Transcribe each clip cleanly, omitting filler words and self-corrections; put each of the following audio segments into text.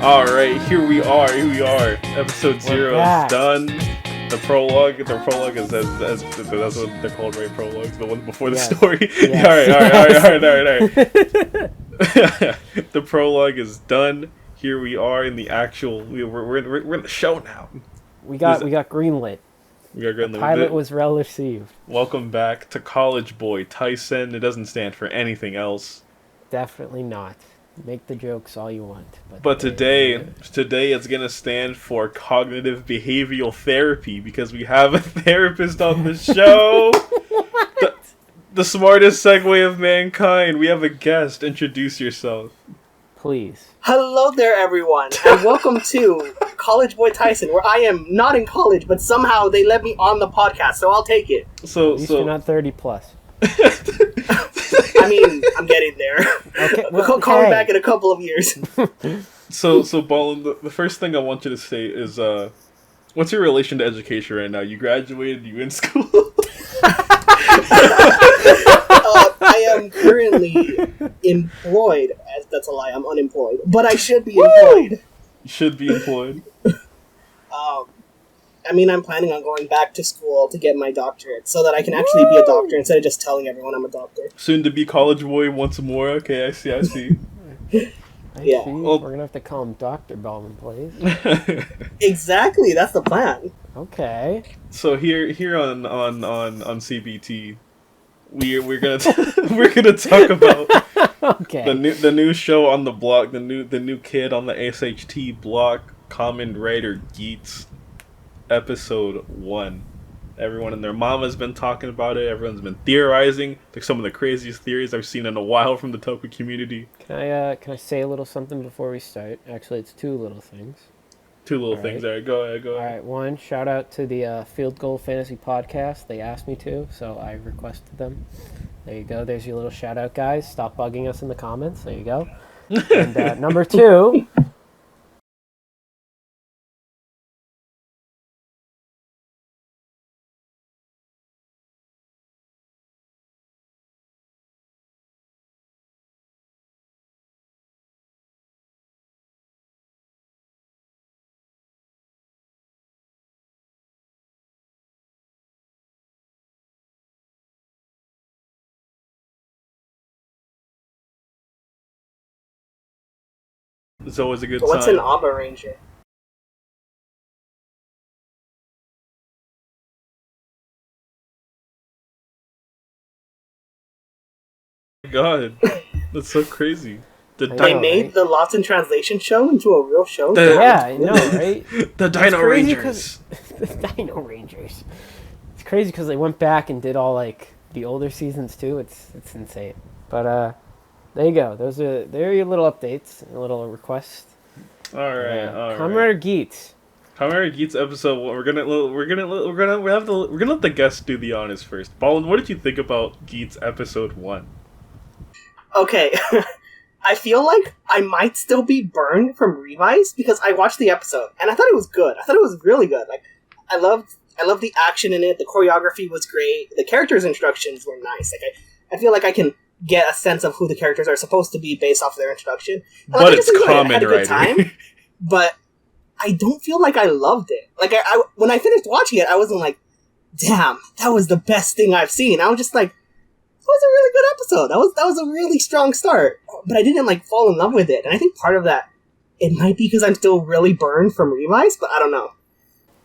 All right, here we are. Episode 0 is done. The prologue is as that's what they're called, right? Prologues, the one before the story. Yes. All right. The prologue is done. Here we are in the actual. We're in the show now. We got greenlit. The pilot was well received. Welcome back to College Boy Taisen. It doesn't stand for anything else. Definitely not. Make the jokes all you want. But today it's going to stand for cognitive behavioral therapy because we have a therapist on the show. the smartest segue of mankind. We have a guest. Introduce yourself. Please. Hello there, everyone, and welcome to College Boy Taisen, where I am not in college, but somehow they let me on the podcast, so I'll take it. So you're not 30 plus. I mean, I'm getting there. Okay, call me back in a couple of years. So Ballin, the first thing I want you to say is, what's your relation to education right now? You graduated, you in school? I am currently employed. That's a lie, I'm unemployed. But I should be employed. You should be employed. I mean, I'm planning on going back to school to get my doctorate so that I can actually be a doctor instead of just telling everyone I'm a doctor. Soon to be college boy once more. Okay, I see. I see. Well, we're gonna have to call him Dr. Ballin, please. Exactly, that's the plan. Okay. So here on CBT, we're gonna talk about the new show on the block, the new kid on the SHT block, Common Writer Geats. Episode 1. Everyone and their mama has been talking about it. Everyone's been theorizing. Like some of the craziest theories I've seen in a while from the Toku community. Can I say a little something before we start? Actually, it's two little things. All right, go ahead. All right, one, shout out to the Field Goal Fantasy Podcast. They asked me to, so I requested them. There you go. There's your little shout out, guys. Stop bugging us in the comments. There you go. And number 2... It's always a good What's sign. an Abba Ranger? God, that's so crazy. They made the Lost in Translation show into a real show? I know, right? The Dino Rangers. The Dino Rangers. It's crazy because they went back and did all, like, the older seasons, too. It's insane. But, there you go. There are your little updates, a little request. All right. Comrade Geats. Comrade Geats episode 1. We're gonna let the guests do the honors first. Ballin, what did you think about Geats episode 1? Okay, I feel like I might still be burned from revise because I watched the episode and I thought it was good. I thought it was really good. Like, I loved the action in it. The choreography was great. The characters' introductions were nice. Like, I feel like I can get a sense of who the characters are supposed to be based off their introduction. And, but it's Common Writer. Time, but I don't feel like I loved it. Like, I when I finished watching it, I wasn't like, damn, that was the best thing I've seen. I was just like, it was a really good episode. That was a really strong start. But I didn't, like, fall in love with it. And I think part of that, it might be because I'm still really burned from revise, but I don't know.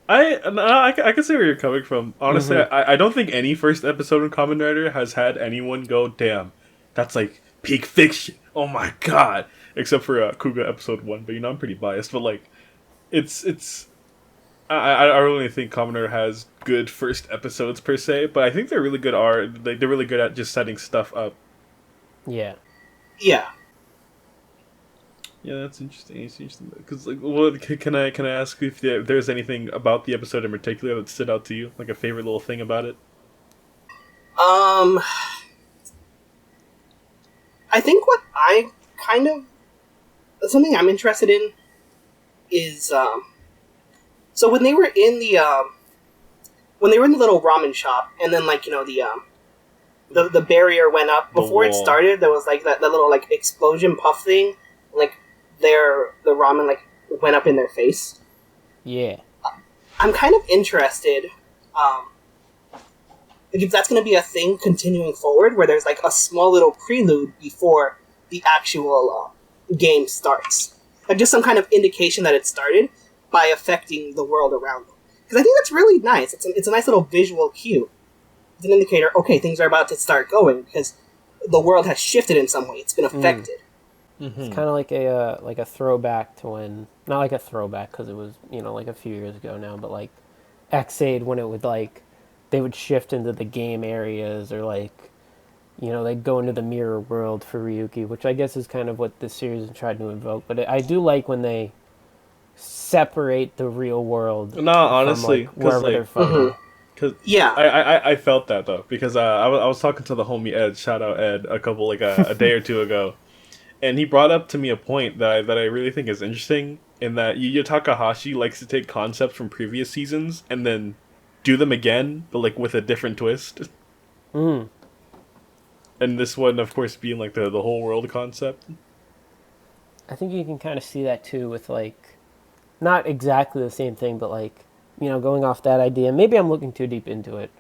I can see where you're coming from. Honestly, I don't think any first episode of Kamen Rider has had anyone go, damn, that's like peak fiction. Oh my god. Except for Kuga episode 1. But I'm pretty biased. But like, I really think Kamen Rider has good first episodes per se. But I think they're really good they're really good at just setting stuff up. Yeah. Yeah. Yeah, that's interesting. It's interesting because, like, what can I ask if there's anything about the episode in particular that stood out to you, like a favorite little thing about it? I think what I kind of something I'm interested in is so when they were in the little ramen shop, and then, like, the barrier went up before it started. There was like that little, like, explosion puff thing, like. the ramen like went up in their face. Yeah. I'm kind of interested. If that's going to be a thing continuing forward, where there's like a small little prelude before the actual game starts, like just some kind of indication that it started by affecting the world around them. Because I think that's really nice. It's a nice little visual cue. It's an indicator. Okay, things are about to start going because the world has shifted in some way. It's been affected. Mm-hmm. It's kind of like a throwback to when, not like a throwback because it was like a few years ago now, but like Xaid when it would like they would shift into the game areas or like they'd go into the mirror world for Ryuki, which I guess is kind of what this series tried to invoke. But I do like when they separate the real world. No, honestly, from, like, wherever they're fighting. Mm-hmm. Cause yeah, I felt that though because I was talking to the homie Ed, shout out Ed, a couple a day or two ago, and he brought up to me a point that I really think is interesting in that Yu Yu Takahashi likes to take concepts from previous seasons and then do them again, but like with a different twist. Mm. And this one, of course, being like the whole world concept. I think you can kind of see that too with like, not exactly the same thing, but like, going off that idea. Maybe I'm looking too deep into it,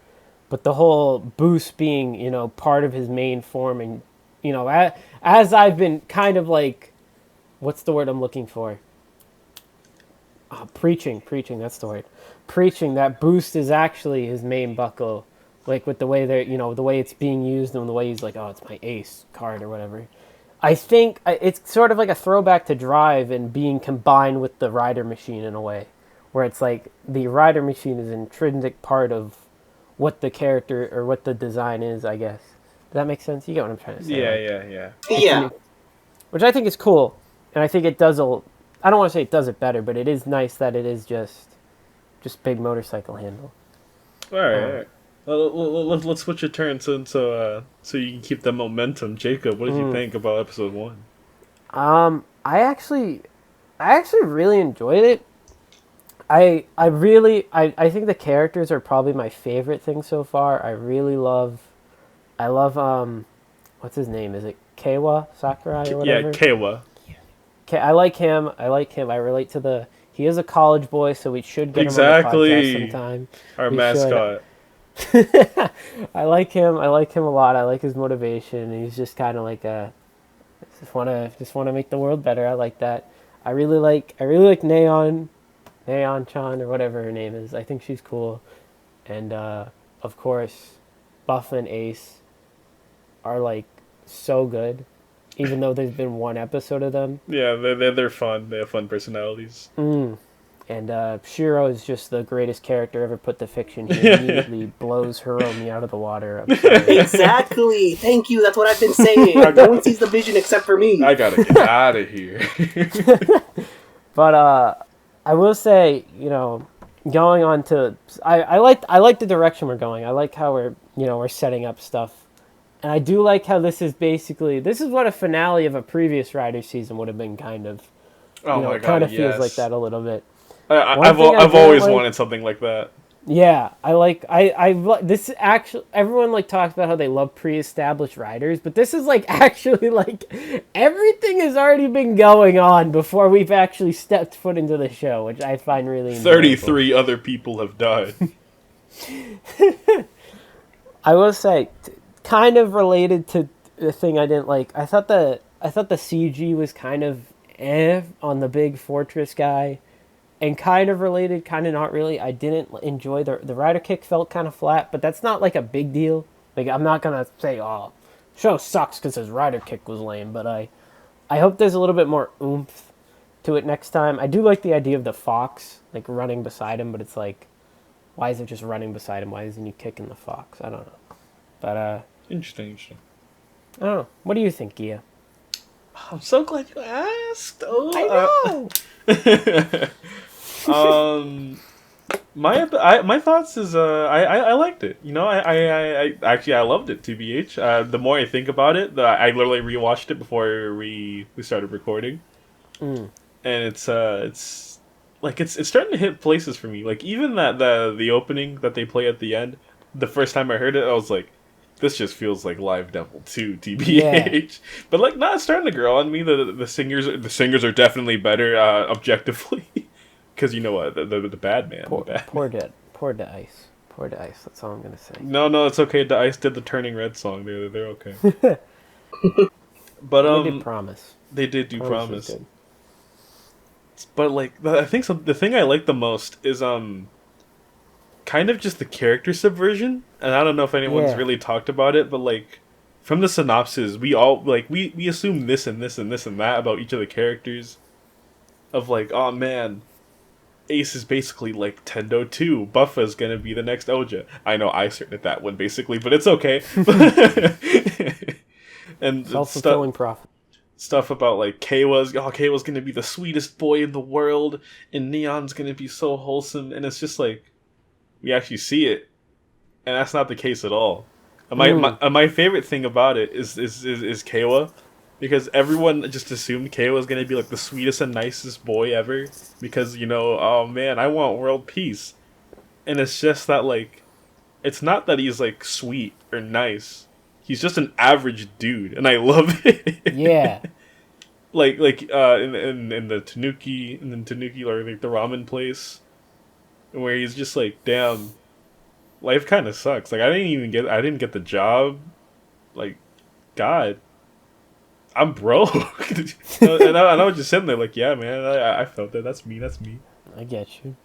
but the whole Boost being, part of his main form, and as I've been kind of like, what's the word I'm looking for? Preaching. That's the word. Preaching that Boost is actually his main buckle, like with the way they're, the way it's being used and the way he's like, oh, it's my ace card or whatever. I think it's sort of like a throwback to Drive and being combined with the Rider Machine in a way, where it's like the Rider Machine is an intrinsic part of what the character or what the design is, I guess. Does that make sense? You get what I'm trying to say? Yeah. Which I think is cool, and I think it does I don't want to say it does it better, but it is nice that it is just big motorcycle handle. All right. Let's switch your turn so you can keep the momentum. Jacob, what did you think about episode 1? I actually really enjoyed it. I think the characters are probably my favorite thing so far. I love what's his name? Is it Keiwa Sakurai or whatever? Yeah, Keiwa. I like him. I relate to he is a college boy, so we should get him on the podcast sometime. Our mascot. I like him a lot. I like his motivation. He's just kind of like just want to make the world better. I like that. I really like Neon Chan or whatever her name is. I think she's cool. And of course, Buff and Ace are like so good, even though there's been one episode of them. Yeah, they're fun. They have fun personalities. And Shiro is just the greatest character ever put to fiction. He immediately blows Hiromi out of the water. Exactly. Thank you. That's what I've been saying. No one sees the vision except for me. I gotta get out of here. But I will say, going on to I like the direction we're going. I like how we're setting up stuff. And I do like how this is what a finale of a previous Rider season would have been kind of. Oh my it kind of yes. feels like that a little bit. I've always wanted something like that. Yeah, this actually. Everyone like talks about how they love pre-established riders, but this is like actually like everything has already been going on before we've actually stepped foot into the show, which I find really enjoyable. 33 other people have died. I will say, kind of related to the thing I didn't like. I thought the CG was kind of on the big fortress guy, and kind of related, kind of not really. I didn't enjoy the rider kick. Felt kind of flat, but that's not like a big deal. Like I'm not gonna say, oh, show sucks because his rider kick was lame. But I hope there's a little bit more oomph to it next time. I do like the idea of the fox like running beside him, but it's like, why is it just running beside him? Why isn't he kicking the fox? I don't know. But interesting. I don't know. What do you think, Gia? I'm so glad you asked. Oh, I know. My thoughts is I liked it. I actually I loved it. TBH. The more I think about it, I literally rewatched it before we started recording, and it's like it's starting to hit places for me. Like even that the opening that they play at the end. The first time I heard it, I was like, this just feels like Live Devil 2, TBH. Yeah. But like, it's starting to grow on me. The singers are definitely better objectively, because you know what, the bad man. Poor Dice. That's all I'm gonna say. No, it's okay. The Ice did the Turning Red song. They're okay. But they did promise. They did do promise. But like, I think the thing I like the most is kind of just the character subversion. And I don't know if anyone's really talked about it, but like, from the synopsis, we all like we assume this and this and this and that about each of the characters. Of like, oh man, Ace is basically like Tendo 2. Buffa's gonna be the next Oja. I know I started that one basically, but it's okay. And self-fulfilling prophet. Stuff about like Keiwa's gonna be the sweetest boy in the world, and Neon's gonna be so wholesome, and it's just like, we actually see it, and that's not the case at all. My favorite thing about it is Keiwa, because everyone just assumed Keiwa was gonna be like the sweetest and nicest boy ever, because oh man, I want world peace, and it's just that like, it's not that he's like sweet or nice. He's just an average dude, and I love it. Yeah. like in the Tanuki, or like the ramen place, where he's just like, damn, life kind of sucks. Like I didn't get the job. Like, God, I'm broke. and I was just sitting there like, yeah, man, I felt that. That's me. I get you.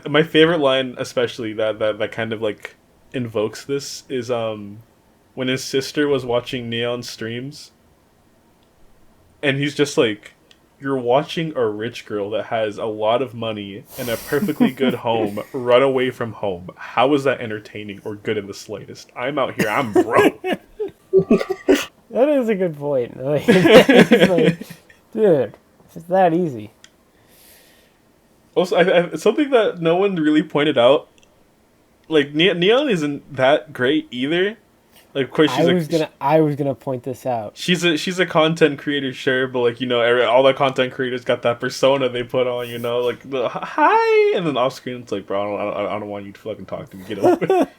My favorite line, especially that kind of like invokes this, is when his sister was watching Neon streams, and he's just like, you're watching a rich girl that has a lot of money and a perfectly good home run away from home. How is that entertaining or good in the slightest? I'm out here, I'm broke. That is a good point. Like, dude, it's that easy. Also, I something that no one really pointed out, like, Neon isn't that great either. Like, of course, I was gonna point this out. She's a content creator, sure, but like, all the content creators got that persona they put on, like the hi, and then off screen it's like, bro, I don't want you to fucking talk to me. Get over it.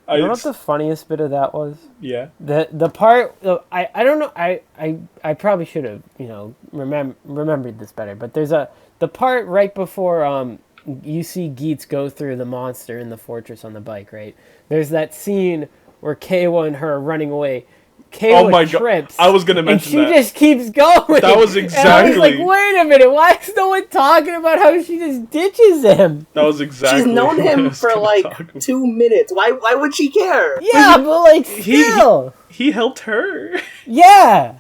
You know what the funniest bit of that was? Yeah. The part I don't know, I probably should have remembered this better, but there's the part right before you see Geats go through the monster in the fortress on the bike, right? There's that scene where Keiwa and her are running away. Keiwa trips. God. I was gonna mention that. And she just keeps going. That was exactly. And I was like, wait a minute, why is no one talking about how she just ditches him? That was exactly. She's known him for like 2 minutes. Why would she care? Yeah, but like still. He helped her. Yeah.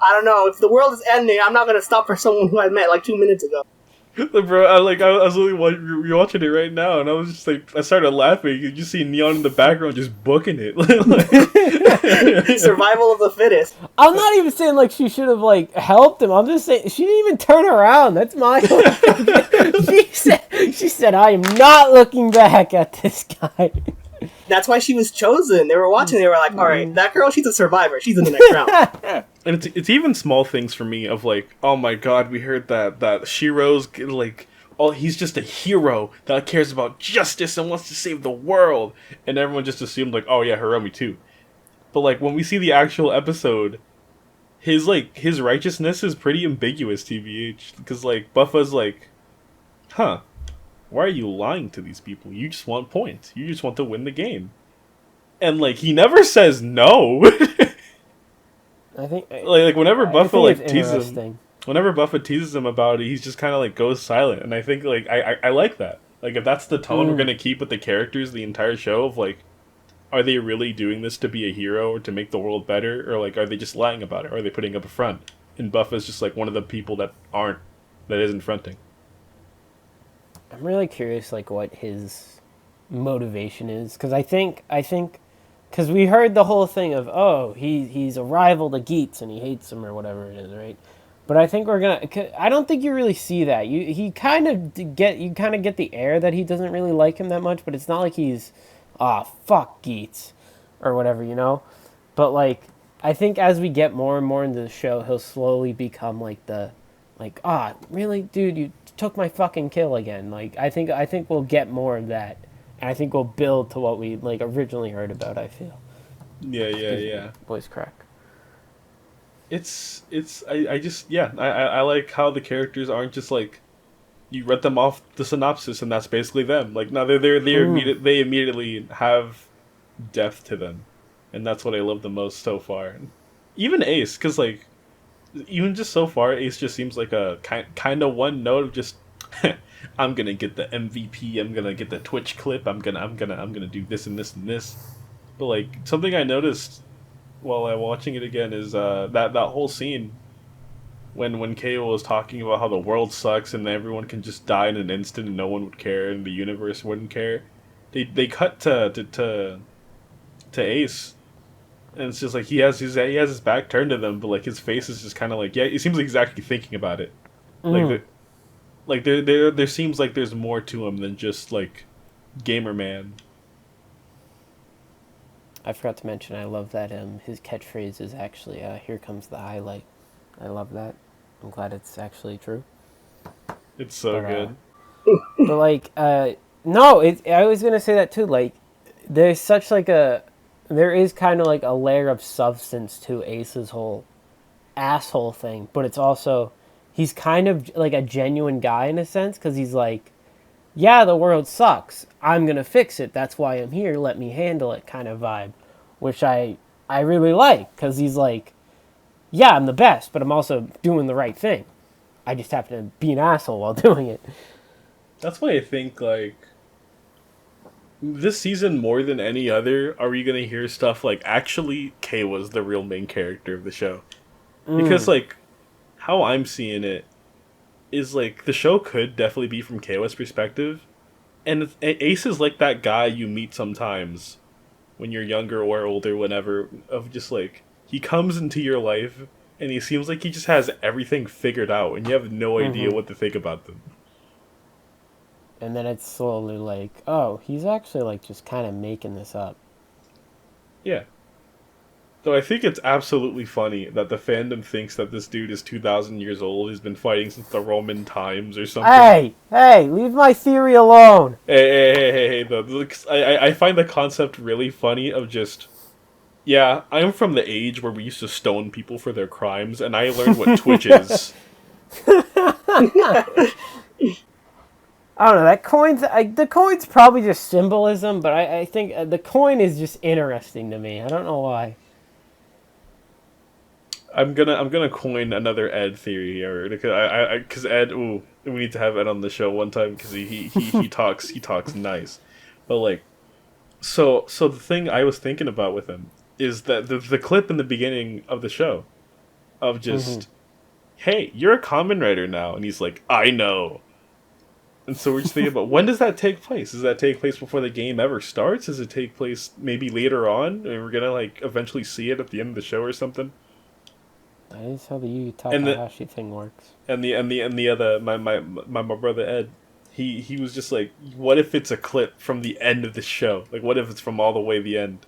I don't know. If the world is ending, I'm not gonna stop for someone who I met like 2 minutes ago. Bro, I was literally watching it right now, and I was just like, I started laughing. You just see Neon in the background just booking it. Survival of the fittest. I'm not even saying like she should have like helped him. I'm just saying she didn't even turn around. That's my. She said, "I am not looking back at this guy." That's why she was chosen. They were watching. They were like, "All right, that girl, she's a survivor. She's in the next round." And it's even small things for me of like, oh my god, we heard that Shiro's like, oh, he's just a hero that cares about justice and wants to save the world, and everyone just assumed like, oh yeah, Hiromi too. But like, when we see the actual episode, his righteousness is pretty ambiguous, TBH, because like Buffa's like, huh, why are you lying to these people? You just want points. You just want to win the game. And like, he never says no. I think like whenever Buffa teases him, whenever Buffa teases him about it, he's just kind of like goes silent, and I think like I like that. Like, if that's the tone we're gonna keep with the characters the entire show, of like, are they really doing this to be a hero or to make the world better, or like, are they just lying about it, or are they putting up a front? And Buffa's just like one of the people that isn't fronting. I'm really curious like what his motivation is, because I think. Because we heard the whole thing of, oh, he's a rival to Geats and he hates him or whatever it is, right? But I think I don't think you really see that. You kind of get the air that he doesn't really like him that much, but it's not like he's, fuck Geats or whatever, But like, I think as we get more and more into the show, he'll slowly become like really, dude, you took my fucking kill again. Like, I think we'll get more of that. And I think we'll build to what we like originally heard about, I feel. Yeah. Voice crack. I just I like how the characters aren't just like you read them off the synopsis and that's basically them. Like no, they immediately have depth to them, and that's what I love the most so far. Even Ace, because like even just so far, Ace just seems like a kind of one note of just I'm gonna get the MVP, I'm gonna get the Twitch clip, I'm gonna do this and this and this. But like something I noticed while I'm watching it again is that whole scene when KO was talking about how the world sucks and everyone can just die in an instant and no one would care and the universe wouldn't care. They cut to Ace, and it's just like he has his back turned to them, but like his face is just kind of like it seems like he's actually thinking about it. Like there seems like there's more to him than just like gamer man. I forgot to mention, I love that his catchphrase is actually "Here comes the highlight." I love that. I'm glad it's actually true. It's so good. But like, no, I was gonna say that too. Like, there's such like there is kind of like a layer of substance to Ace's whole asshole thing, but it's also he's kind of like a genuine guy in a sense because he's like, yeah, the world sucks. I'm gonna fix it. That's why I'm here. Let me handle it, kind of vibe, which I really like because he's like, yeah, I'm the best, but I'm also doing the right thing. I just happen to be an asshole while doing it. That's why I think like this season more than any other, are we gonna hear stuff like actually Kay was the real main character of the show? Because like how I'm seeing it is like the show could definitely be from Kayla's perspective, and Ace is like that guy you meet sometimes when you're younger or older, whenever, of just like he comes into your life and he seems like he just has everything figured out, and you have no idea what to think about them. And then it's slowly like, oh, he's actually like just kind of making this up. Yeah. Though I think it's absolutely funny that the fandom thinks that this dude is 2,000 years old. He's been fighting since the Roman times or something. Hey, leave my theory alone. Hey. Though, I find the concept really funny of just, yeah, I'm from the age where we used to stone people for their crimes, and I learned what Twitch is. I don't know, the coin's probably just symbolism, but I think the coin is just interesting to me. I don't know why. I'm gonna coin another Ed theory here because Ed. Ooh, we need to have Ed on the show one time because he talks nice, but like, so the thing I was thinking about with him is that the clip in the beginning of the show, of just, hey, you're a Kamen Rider now, and he's like, I know. And so we're just thinking about, when does that take place? Does that take place before the game ever starts? Does it take place maybe later on, and we're gonna like eventually see it at the end of the show or something? That is how the Yu Takahashi thing works. And the other my brother Ed, he was just like, what if it's a clip from the end of the show? Like, what if it's from all the way the end?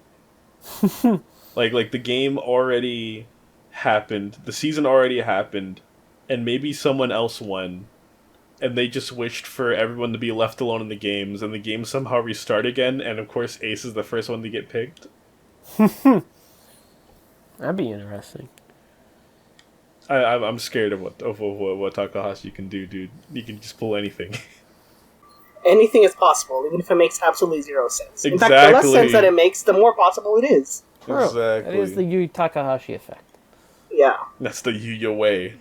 like the game already happened, the season already happened, and maybe someone else won, and they just wished for everyone to be left alone in the games, and the games somehow restart again, and of course Ace is the first one to get picked. That'd be interesting. I'm scared of what Takahashi can do, dude. He can just pull anything. Anything is possible, even if it makes absolutely zero sense. Exactly. In fact, the less sense that it makes, the more possible it is. True. Exactly. That is the Yu Takahashi effect. Yeah. That's the Yu-Yo way.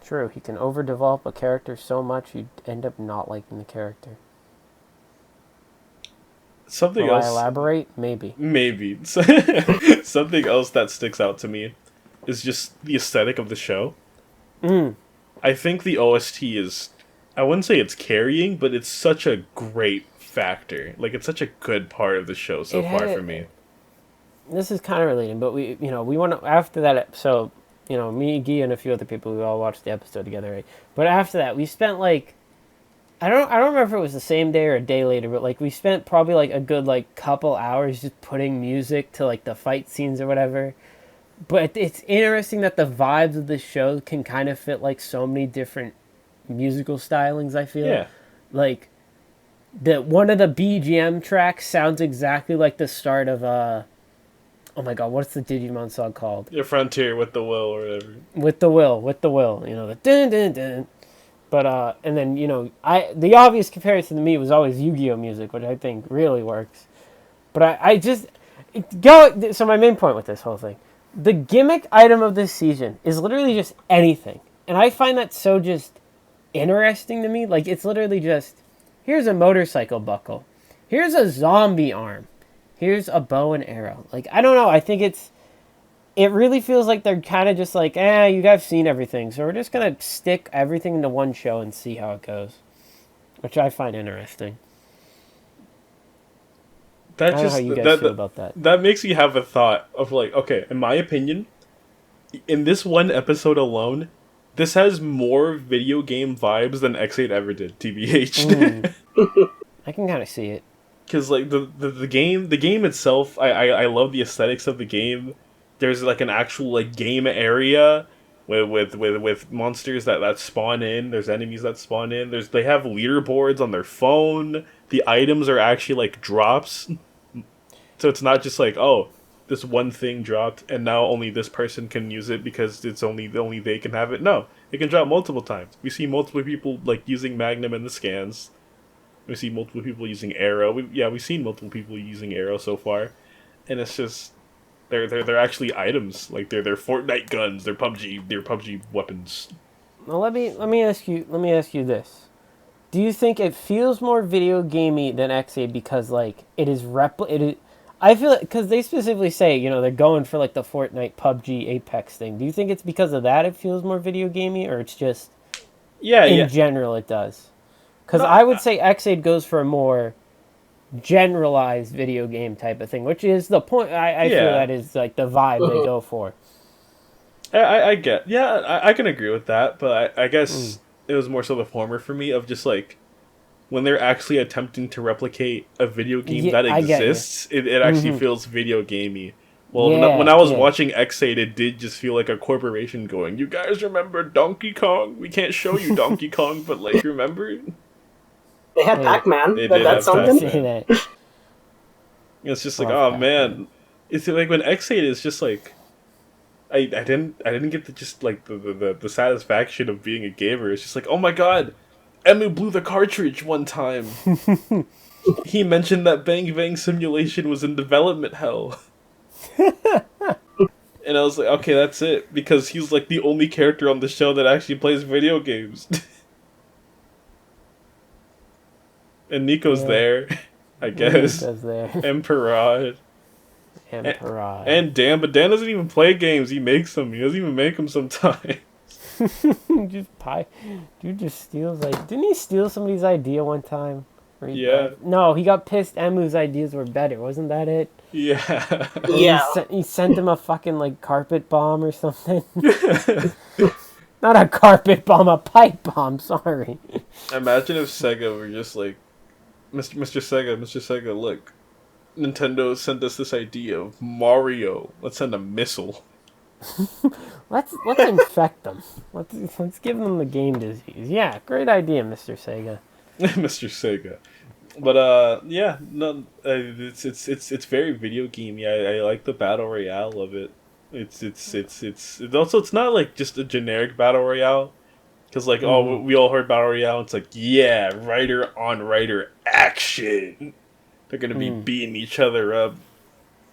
True. He can overdevelop a character so much you end up not liking the character. Something Will else. I elaborate? Maybe. Something else that sticks out to me is just the aesthetic of the show. I think the OST is, I wouldn't say it's carrying, but it's such a great factor. Like, it's such a good part of the show so far for me. This is kind of related, but we want to, after that episode, me, Guy, and a few other people, we all watched the episode together, right? But after that, we spent like, I don't remember if it was the same day or a day later, but like we spent probably like a good like couple hours just putting music to like the fight scenes or whatever. But it's interesting that the vibes of the show can kind of fit like so many different musical stylings, I feel. Yeah. Like one of the BGM tracks sounds exactly like the start of oh my god, what's the Digimon song called? Your Frontier with the Will or whatever. With the Will, the dun dun dun. But and then the obvious comparison to me was always Yu-Gi-Oh music, which I think really works. But I just go. So my main point with this whole thing, the gimmick item of this season is literally just anything, and I find that so just interesting to me. Like, it's literally just, here's a motorcycle buckle, here's a zombie arm, here's a bow and arrow. Like, I don't know. I think it really feels like they're kind of just like, you guys have seen everything, so we're just gonna stick everything into one show and see how it goes, which I find interesting. That I don't know how you guys feel about that. That makes me have a thought of like, okay, in my opinion, in this one episode alone, this has more video game vibes than X8 ever did, TBH. I can kind of see it. Because like the game itself, I love the aesthetics of the game. There's like an actual like game area with monsters that spawn in. There's enemies that spawn in. They have leaderboards on their phone. The items are actually like drops. So it's not just like, oh, this one thing dropped and now only this person can use it because it's only they can have it. No, it can drop multiple times. We see multiple people like using Magnum in the scans. We see multiple people using Arrow. We've seen multiple people using Arrow so far, and it's just they're actually items. Like they're Fortnite guns. They're PUBG weapons. Well, let me ask you this. Do you think it feels more video gamey than X8 because like it is I feel like, because they specifically say, they're going for like the Fortnite, PUBG, Apex thing. Do you think it's because of that it feels more video gamey, or it's just in general it does? Because I would say X8 goes for a more generalized video game type of thing, which is the point. I feel that is like the vibe they go for. I get, I can agree with that, but I guess it was more so the former for me of just like, when they're actually attempting to replicate a video game that exists, it actually feels video gamey. Well, when I was watching X8, it did just feel like a corporation going, "You guys remember Donkey Kong? We can't show you Donkey Kong, but like, remember?" They had Pac-Man. They did That's have something. Pac-Man. It's just like, oh man, it's like when X8 is just like, I didn't get the satisfaction of being a gamer. It's just like, oh my god, Emu blew the cartridge one time. He mentioned that Bang Bang Simulation was in development hell. And I was like, okay, that's it. Because he's like the only character on the show that actually plays video games. And Nico's there, I guess. Nico's there. And Parad. And Dan, but Dan doesn't even play games. He makes them. He doesn't even make them sometimes. Dude just steals, like, didn't he steal somebody's idea one time? Yeah. No, he got pissed Emu's ideas were better, wasn't that it? Yeah. Yeah. He sent him a fucking like carpet bomb or something. Not a carpet bomb, a pipe bomb, sorry. Imagine if Sega were just like, Mr. Sega, look, Nintendo sent us this idea of Mario. Let's send a missile. Let's infect them. Let's give them the game disease. Yeah, great idea, Mr. Sega. Mr. Sega. But it's very video gamey. I like the battle royale of it. It's also, it's not like just a generic battle royale. Because like, oh, we all heard battle royale. It's like, yeah, writer on writer action. They're gonna be beating each other up.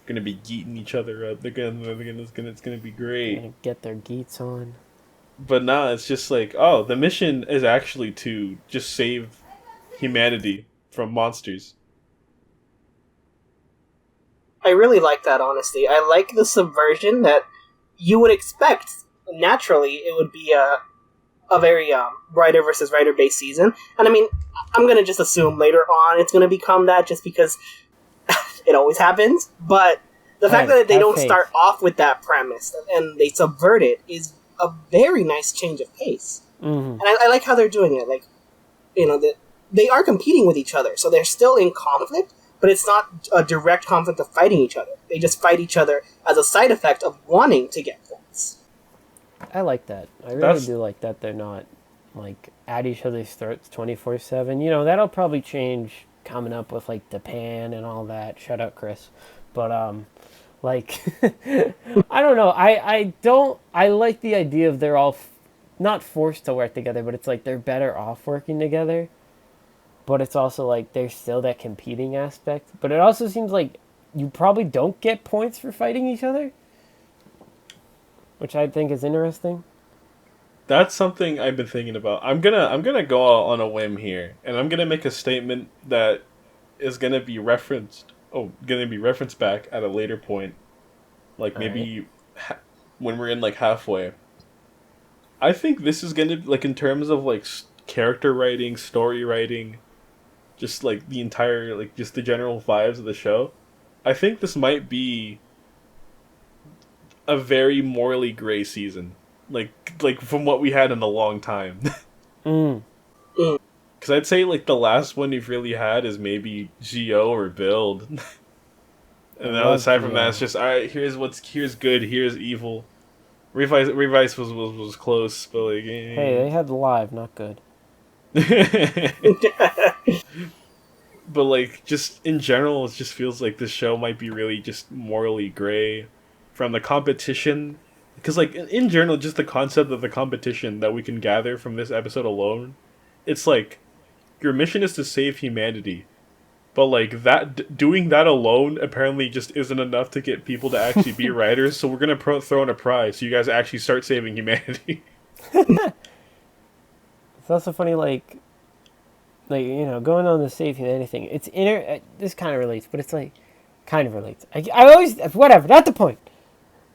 Gonna be geeting each other up. It's gonna be great. Gonna get their geats on. But now it's just like, oh, the mission is actually to just save humanity from monsters. I really like that honesty. I like the subversion that you would expect. Naturally, it would be a very writer versus writer based season. And I mean, I'm gonna just assume later on it's gonna become that just because it always happens. But the fact that they don't start off with that premise and they subvert it is a very nice change of pace. And I like how they're doing it. Like, they are competing with each other, so they're still in conflict, but it's not a direct conflict of fighting each other. They just fight each other as a side effect of wanting to get points. I like that. I really do like that they're not, like, at each other's throats 24/7. That'll probably change coming up with like the pan and all that. Shout out Chris, but like I don't know. I like the idea of they're all not forced to work together, but it's like they're better off working together. But it's also like there's still that competing aspect. But it also seems like you probably don't get points for fighting each other, which I think is interesting. That's something I've been thinking about. I'm gonna go on a whim here, and I'm gonna make a statement that is gonna be referenced. Oh, gonna be referenced back at a later point, like maybe when we're in like halfway. I think this is gonna like in terms of like character writing, story writing, just like the entire like just the general vibes of the show. I think this might be a very morally gray season. Like from what we had in a long time. Because I'd say like the last one you've really had is maybe Gio or Build. And then aside from that, it's just alright. Here's good. Here's evil. Revice was close, but like hey, they had live, not good. But like just in general, it just feels like this show might be really just morally gray from the competition. Because, like, in general, just the concept of the competition that we can gather from this episode alone, it's like, your mission is to save humanity. But, like, doing that alone apparently just isn't enough to get people to actually be writers, so we're going to throw in a prize so you guys actually start saving humanity. It's also funny, like, you know, going on the save humanity thing, it's this kind of relates, but it's, like, kind of relates. I always, whatever, not the point.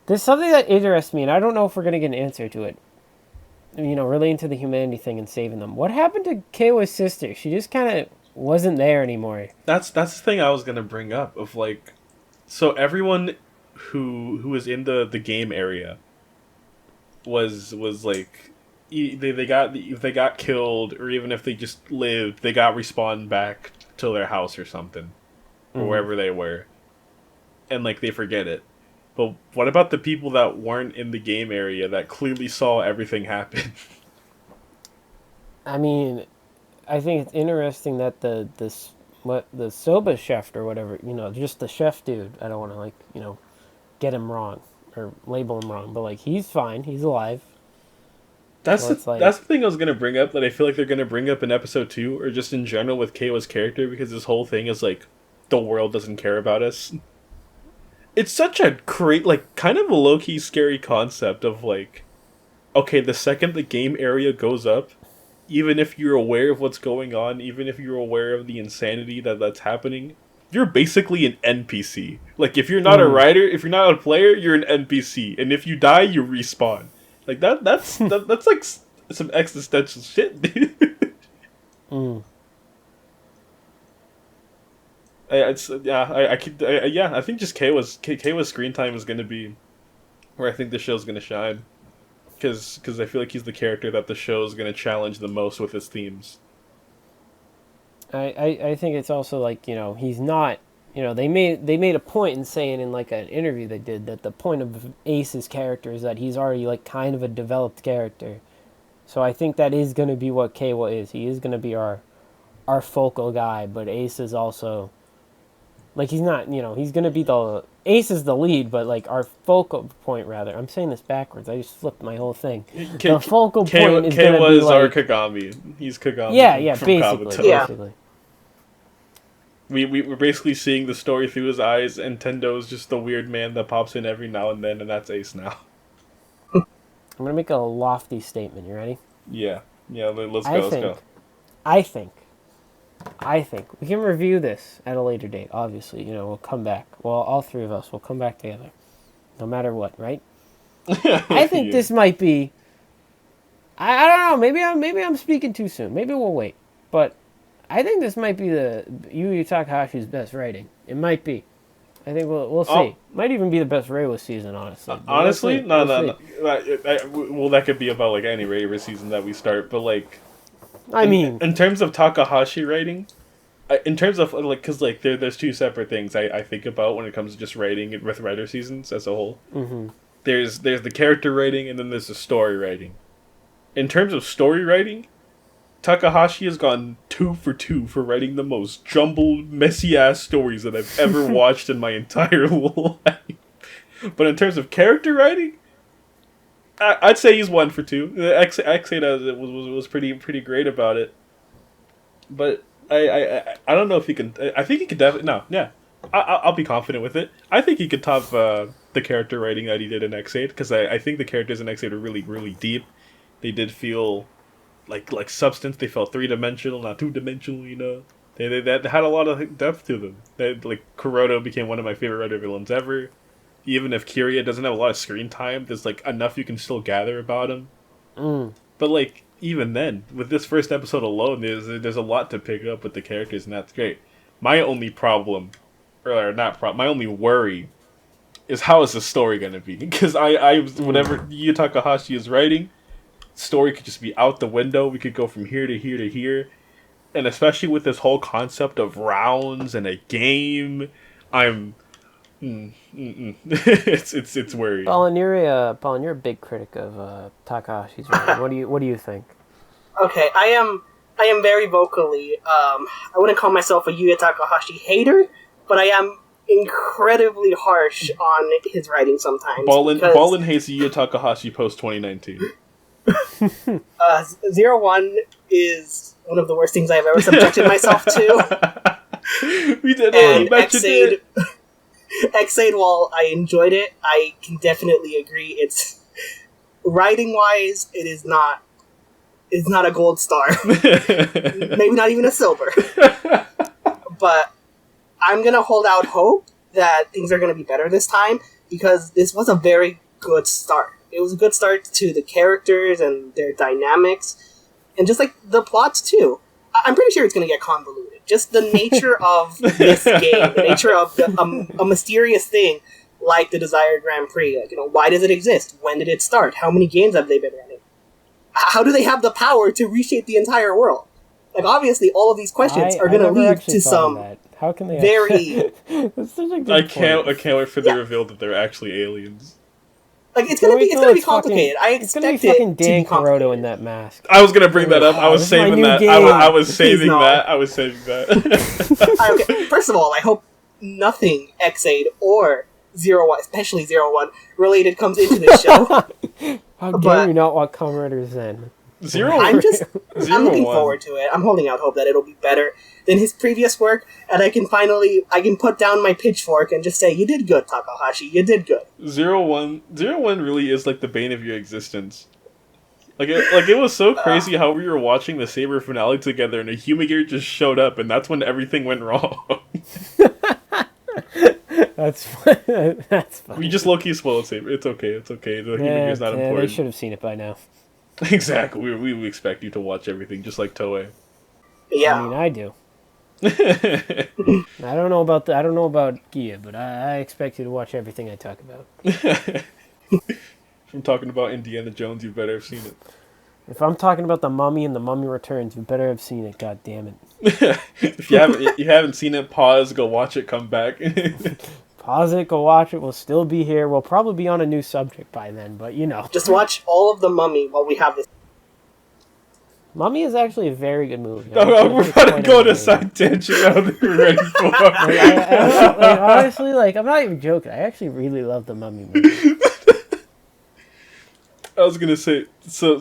There's something that interests me, and I don't know if we're going to get an answer to it. You know, relating to the humanity thing and saving them. What happened to Keiwa's sister? She just kind of wasn't there anymore. That's the thing I was going to bring up. Of like, so everyone who was in the game area was like, they got killed, or even if they just lived, they got respawned back to their house or something, or wherever they were, and like they forget it. But what about the people that weren't in the game area that clearly saw everything happen? I mean, I think it's interesting that the soba chef or whatever, you know, just the chef dude. I don't want to like, you know, get him wrong or label him wrong, but like he's fine, he's alive. That's the thing I was gonna bring up that I feel like they're gonna bring up in episode 2 or just in general with Keiwa's character, because this whole thing is like the world doesn't care about us. It's such a like, kind of a low-key scary concept of, like, okay, the second the game area goes up, even if you're aware of what's going on, even if you're aware of the insanity that's happening, you're basically an NPC. Like, if you're not a writer, if you're not a player, you're an NPC. And if you die, you respawn. Like, that's like some existential shit, dude. I think just Keiwa's screen time is going to be where I think the show's going to shine, because I feel like he's the character that the show is going to challenge the most with its themes. I think it's also like, you know, he's not, you know, they made a point in saying in like an interview they did that the point of Ace's character is that he's already like kind of a developed character. So I think that is going to be what Keiwa is. He is going to be our focal guy, but Ace is also, like, he's not, you know, he's going to be Ace is the lead, but, like, our focal point, rather. I'm saying this backwards. I just flipped my whole thing. The focal point is going to be, like... our Kagami. He's Kagami. Yeah, basically. We're basically seeing the story through his eyes, and Tendo's just the weird man that pops in every now and then, and that's Ace now. I'm going to make a lofty statement. You ready? Yeah. Let's go. I think we can review this at a later date. Obviously, you know, we'll come back. Well, all three of us will come back together, no matter what, right? I think this might be. I don't know. Maybe I'm speaking too soon. Maybe we'll wait. But I think this might be the Yu Takahashi's best writing. It might be. I think we'll see. Might even be the best Reiwa season, honestly. Honestly, no. Well, that could be about like any Reiwa season that we start, but like. I mean, in terms of Takahashi writing, in terms of like, because like there's two separate things I think about when it comes to just writing with writer seasons as a whole. Mm-hmm. There's the character writing, and then there's the story writing. In terms of story writing, Takahashi has gone 2 for 2 for writing the most jumbled, messy-ass stories that I've ever watched in my entire life. But in terms of character writing, I'd say he's 1 for 2. X8 was pretty great about it. But I don't know if he can... I think he could definitely... No, yeah. I'll be confident with it. I think he could top the character writing that he did in X8, because I think the characters in X8 are really, really deep. They did feel... like substance. They felt 3-dimensional, not 2-dimensional. You know, they had a lot of depth to them. Like Kuroda became one of my favorite writer villains ever. Even if Kiria doesn't have a lot of screen time, there's like enough you can still gather about him. But like even then, with this first episode alone, there's a lot to pick up with the characters, and that's great. My only problem, or not problem, my only worry is how is the story gonna be? Because whatever Yu Takahashi is writing, story could just be out the window. We could go from here to here to here, and especially with this whole concept of rounds and a game, it's worrying. Ballin, you're a big critic of Takahashi's writing. What do you think? Okay, I am very vocally. I wouldn't call myself a Yuya Takahashi hater, but I am incredibly harsh on his writing sometimes. Ballin hates Yuya Takahashi post 2019. 01 is one of the worst things I've ever subjected myself to. We did. And X8, while I enjoyed it, I can definitely agree. It's writing wise, it is not. It's not a gold star. Maybe not even a silver. But I'm gonna hold out hope that things are gonna be better this time, because this was a very good start. It was a good start to the characters and their dynamics, and just like the plots too. I'm pretty sure it's going to get convoluted. Just the nature of this game, the nature of a mysterious thing like the Desired Grand Prix. Like, why does it exist? When did it start? How many games have they been running? How do they have the power to reshape the entire world? Like, obviously, all of these questions are going to lead to some How can they very... That's such a good I can't wait for the reveal that they're actually aliens. Like, it's gonna be complicated. I expect it's gonna be fucking Dan Kuroda in that mask. I was gonna bring that up. I was saving that. I was saving that. Okay, first of all, I hope nothing X8 or 01, especially 01, related comes into this show. How dare you not want Kamen Rider Zen? I'm looking forward to it. I'm holding out hope that it'll be better than his previous work, and I can put down my pitchfork and just say, you did good, Takahashi, you did good. 01 really is like the bane of your existence. It was so crazy how we were watching the Saber finale together and a Humagear just showed up, and that's when everything went wrong. That's funny. We just low-key spoiled Saber. It's okay. The Humagear's not important. They should have seen it by now. Exactly. We expect you to watch everything, just like Toei. Yeah. I mean, I do. I don't know about Gia, but I expect you to watch everything I talk about. If I'm talking about Indiana Jones, you better have seen it. If I'm talking about The Mummy and The Mummy Returns, you better have seen it, god damn it. If you haven't seen it, pause, go watch it, come back. Pause it, go watch it, we'll still be here. We'll probably be on a new subject by then, but Just watch all of The Mummy while we have this. Mummy is actually a very good movie. We're about to go to side tangent now that we're ready for honestly, I'm not even joking. I actually really love the Mummy movie. I was gonna say, I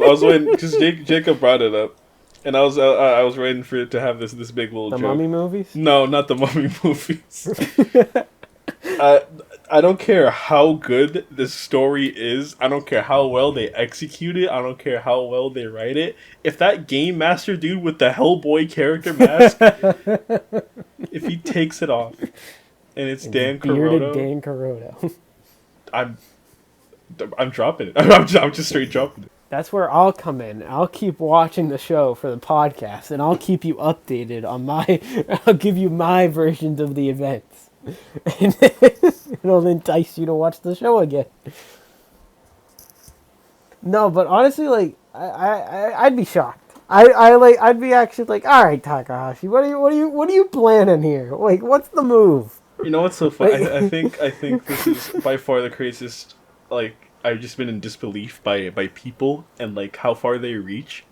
was waiting, because Jacob brought it up, and I was waiting for it to have this big little joke. The Mummy movies? No, not the Mummy movies. I don't care how good this story is. I don't care how well they execute it. I don't care how well they write it. If that Game Master dude with the Hellboy character mask, if he takes it off, and it's Dan Kuroda, Dan Kuroda, I'm dropping it. I'm just straight dropping it. That's where I'll come in. I'll keep watching the show for the podcast, and I'll keep you updated on I'll give you my versions of the events. And it'll entice you to watch the show again. No, but honestly, I'd be shocked. I'd be actually all right, Takahashi, what are you planning here? What's the move? You know what's so funny? I think this is by far the craziest I've just been in disbelief by people and like how far they reach.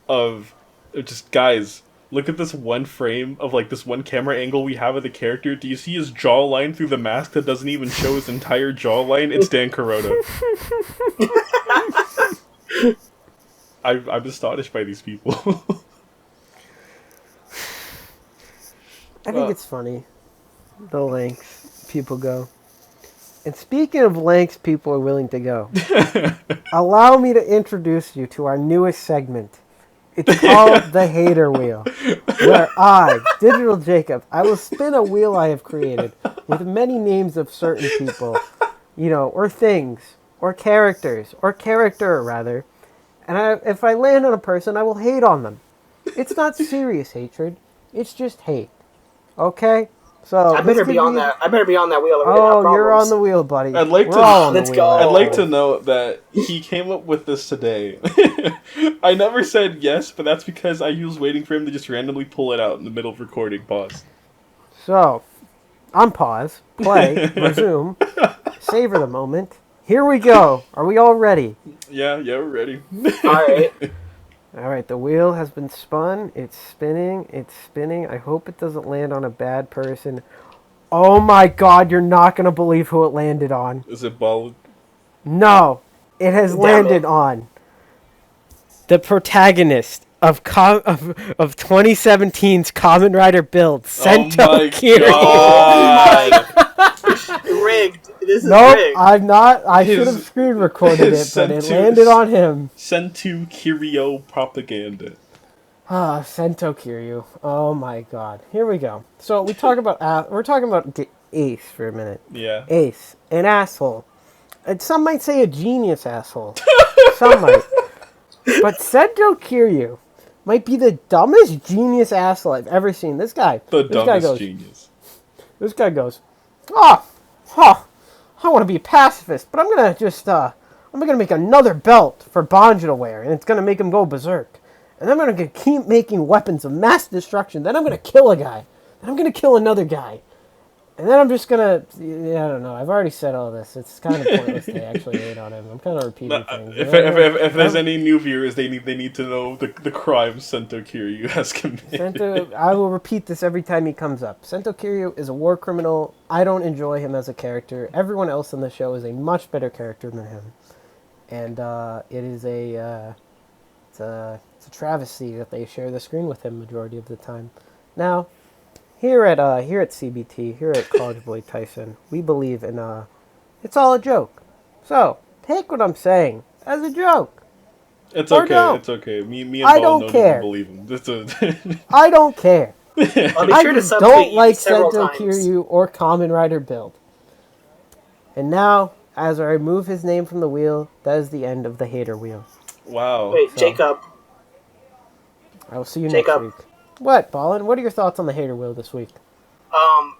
Of just guys, look at this one frame of like this one camera angle we have of the character. Do you see his jawline through the mask that doesn't even show his entire jawline? It's Dan Kuroda. I'm astonished by these people. I think it's funny, the lengths people go. And speaking of lengths people are willing to go, allow me to introduce you to our newest segment. It's called the Hater Wheel, where I, Digital Jacob, I will spin a wheel I have created with many names of certain people, or things, or characters, or character, rather. And if I land on a person, I will hate on them. It's not serious hatred. It's just hate. Okay? So I better be on that. I better be on that wheel. Oh, you're on the wheel, buddy. I'd like Let's go. I'd like to note that he came up with this today. I never said yes, but that's because I was waiting for him to just randomly pull it out in the middle of recording. Pause. So, on pause, play, resume, savor the moment. Here we go. Are we all ready? Yeah, we're ready. All right, the wheel has been spun. It's spinning. I hope it doesn't land on a bad person. Oh my god, you're not going to believe who it landed on. Is it Ballin? No, it has landed on the protagonist of 2017's Kamen Rider build, Sento Kiryu. Oh my god! Rigged. This is nope, rigged. I'm not. I should have screen recorded it, but it landed on him. Sento Kiryu propaganda. Sento Kiryu. Oh my god. Here we go. So we're talking about Ace for a minute. Yeah. Ace, an asshole. And some might say a genius asshole. Some might. But Sento Kiryu might be the dumbest genius asshole I've ever seen. This guy. Genius. This guy goes, I want to be a pacifist, but I'm gonna make another belt for Banjo to wear, and it's gonna make him go berserk. And I'm gonna keep making weapons of mass destruction. Then I'm gonna kill a guy. Then I'm gonna kill another guy. And then I'm just gonna, I don't know. I've already said all this. It's kind of pointless to actually hate on him. I'm kind of repeating things. If there's any new viewers, they need to know the crimes Sento Kiryu has committed. I will repeat this every time he comes up. Sento Kiryu is a war criminal. I don't enjoy him as a character. Everyone else in the show is a much better character than him, and it is it's a travesty that they share the screen with him majority of the time. Now, Here at CBT, here at College Boy Taisen, we believe in it's all a joke. So take what I'm saying as a joke. It's okay. Don't. It's okay. Me and I don't care. Believe him. I don't care. I'll be I sure to just don't like Sento Kiryu or Kamen Rider build. And now, as I remove his name from the wheel, that is the end of the hater wheel. Wow. Wait, so, Jacob. I will see you next week. What, Ballin? What are your thoughts on the hater wheel this week?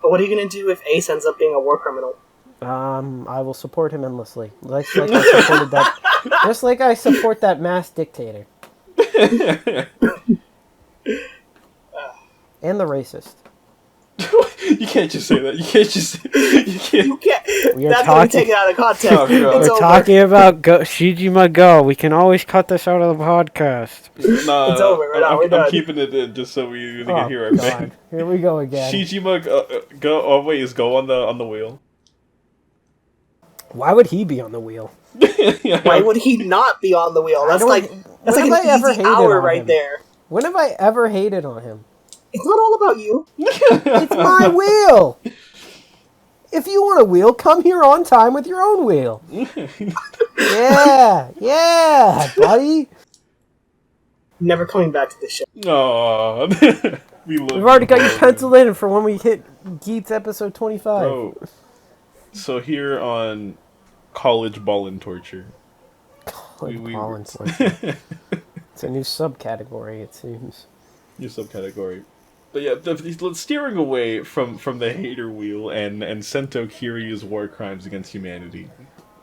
But what are you gonna do if Ace ends up being a war criminal? I will support him endlessly. Just like I supported that. Just like I support that mass dictator. And the racist. You can't just say that. You can't. That's gonna be taken out of context. We're talking about Shijima Go. We can always cut this out of the podcast. Nah, it's over. I'm keeping it in just so we can hear it. God. Here we go again. Shijima Go. Oh wait, is Go on the wheel? Why would he be on the wheel? Why would he not be on the wheel? That's like an easy hour right there. When have I ever hated on him? It's not all about you. It's my wheel. If you want a wheel, come here on time with your own wheel. Yeah, buddy. Never coming back to this show. Aww. We've already got you penciled in for when we hit Geats episode 25. Bro. So here on College Ballin Torture. Ballin Torture. It's a new subcategory, it seems. New subcategory. But yeah, steering away from the hater wheel and Sento Kiryu's war crimes against humanity.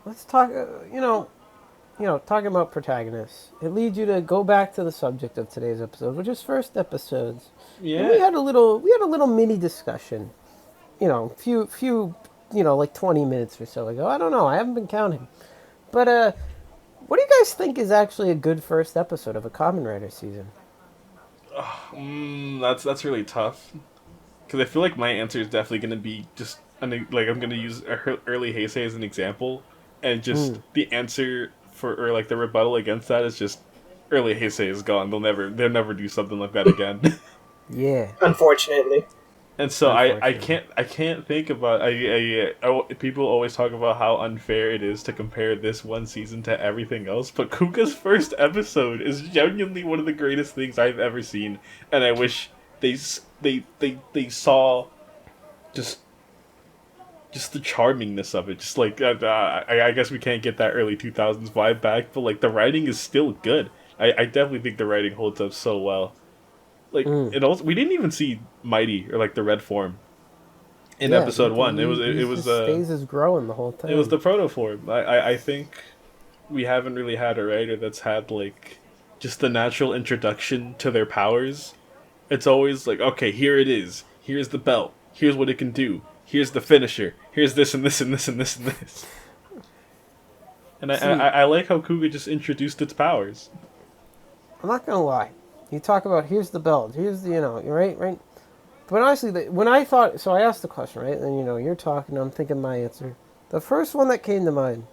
Let's talk, talking about protagonists. It leads you to go back to the subject of today's episode, which is first episodes. Yeah. And we had a little mini discussion. Few like 20 minutes or so ago. I don't know. I haven't been counting. But what do you guys think is actually a good first episode of a Kamen Rider season? That's really tough. Because I feel like my answer is definitely going to be just I'm going to use early Heisei as an example, and just the answer or like the rebuttal against that is just early Heisei is gone. They'll never do something like that again. Yeah. Unfortunately. And so I can't think about people always talk about how unfair it is to compare this one season to everything else, but Kuga's first episode is genuinely one of the greatest things I've ever seen, and I wish they saw just the charmingness of it. Just like I guess we can't get that early 2000s vibe back, but like the writing is still good. I definitely think the writing holds up so well. Like it also, we didn't even see Mighty or like the red form in episode 1. It was stays as growing the whole time. It was the proto form. I think we haven't really had a writer that's had like just the natural introduction to their powers. It's always like, okay, here it is. Here's the belt. Here's what it can do. Here's the finisher. Here's this and this and this and this and this. And I like how Kuga just introduced its powers. I'm not gonna lie. You talk about here's the belt, here's the right. But honestly, when I thought, so I asked the question, right, and you're talking, I'm thinking my answer. The first one that came to mind,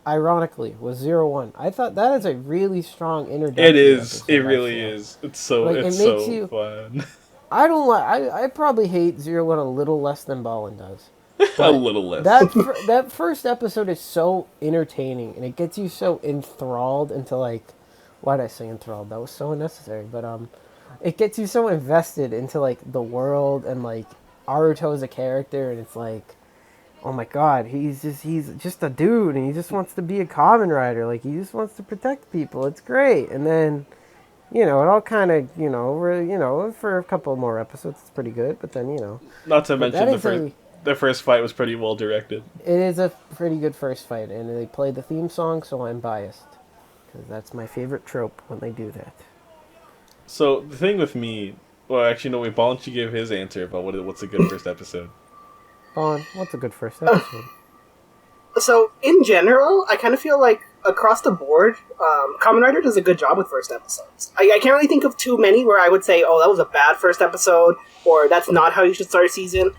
ironically, was 01. I thought that is a really strong introduction. It is. It really is. It's so fun. I don't like. I probably hate 01 a little less than Ballin does. A little less. That first episode is so entertaining, and it gets you so enthralled into like. Why did I say enthralled? That was so unnecessary. But it gets you so invested into like the world and like Aruto as a character, and it's like, oh my god, he's just a dude, and he just wants to be a Kamen Rider. Like he just wants to protect people. It's great. And then, it all kind of for a couple more episodes, it's pretty good. But then not to mention the first fight was pretty well directed. It is a pretty good first fight, and they played the theme song, so I'm biased. Because that's my favorite trope when they do that. So, the thing with me... Well, actually, no, wait, Ballin should give his answer about what's a good first episode. Ballin, what's a good first episode? So, in general, I kind of feel like, across the board, Kamen Rider does a good job with first episodes. I can't really think of too many where I would say, oh, that was a bad first episode, or that's not how you should start a season.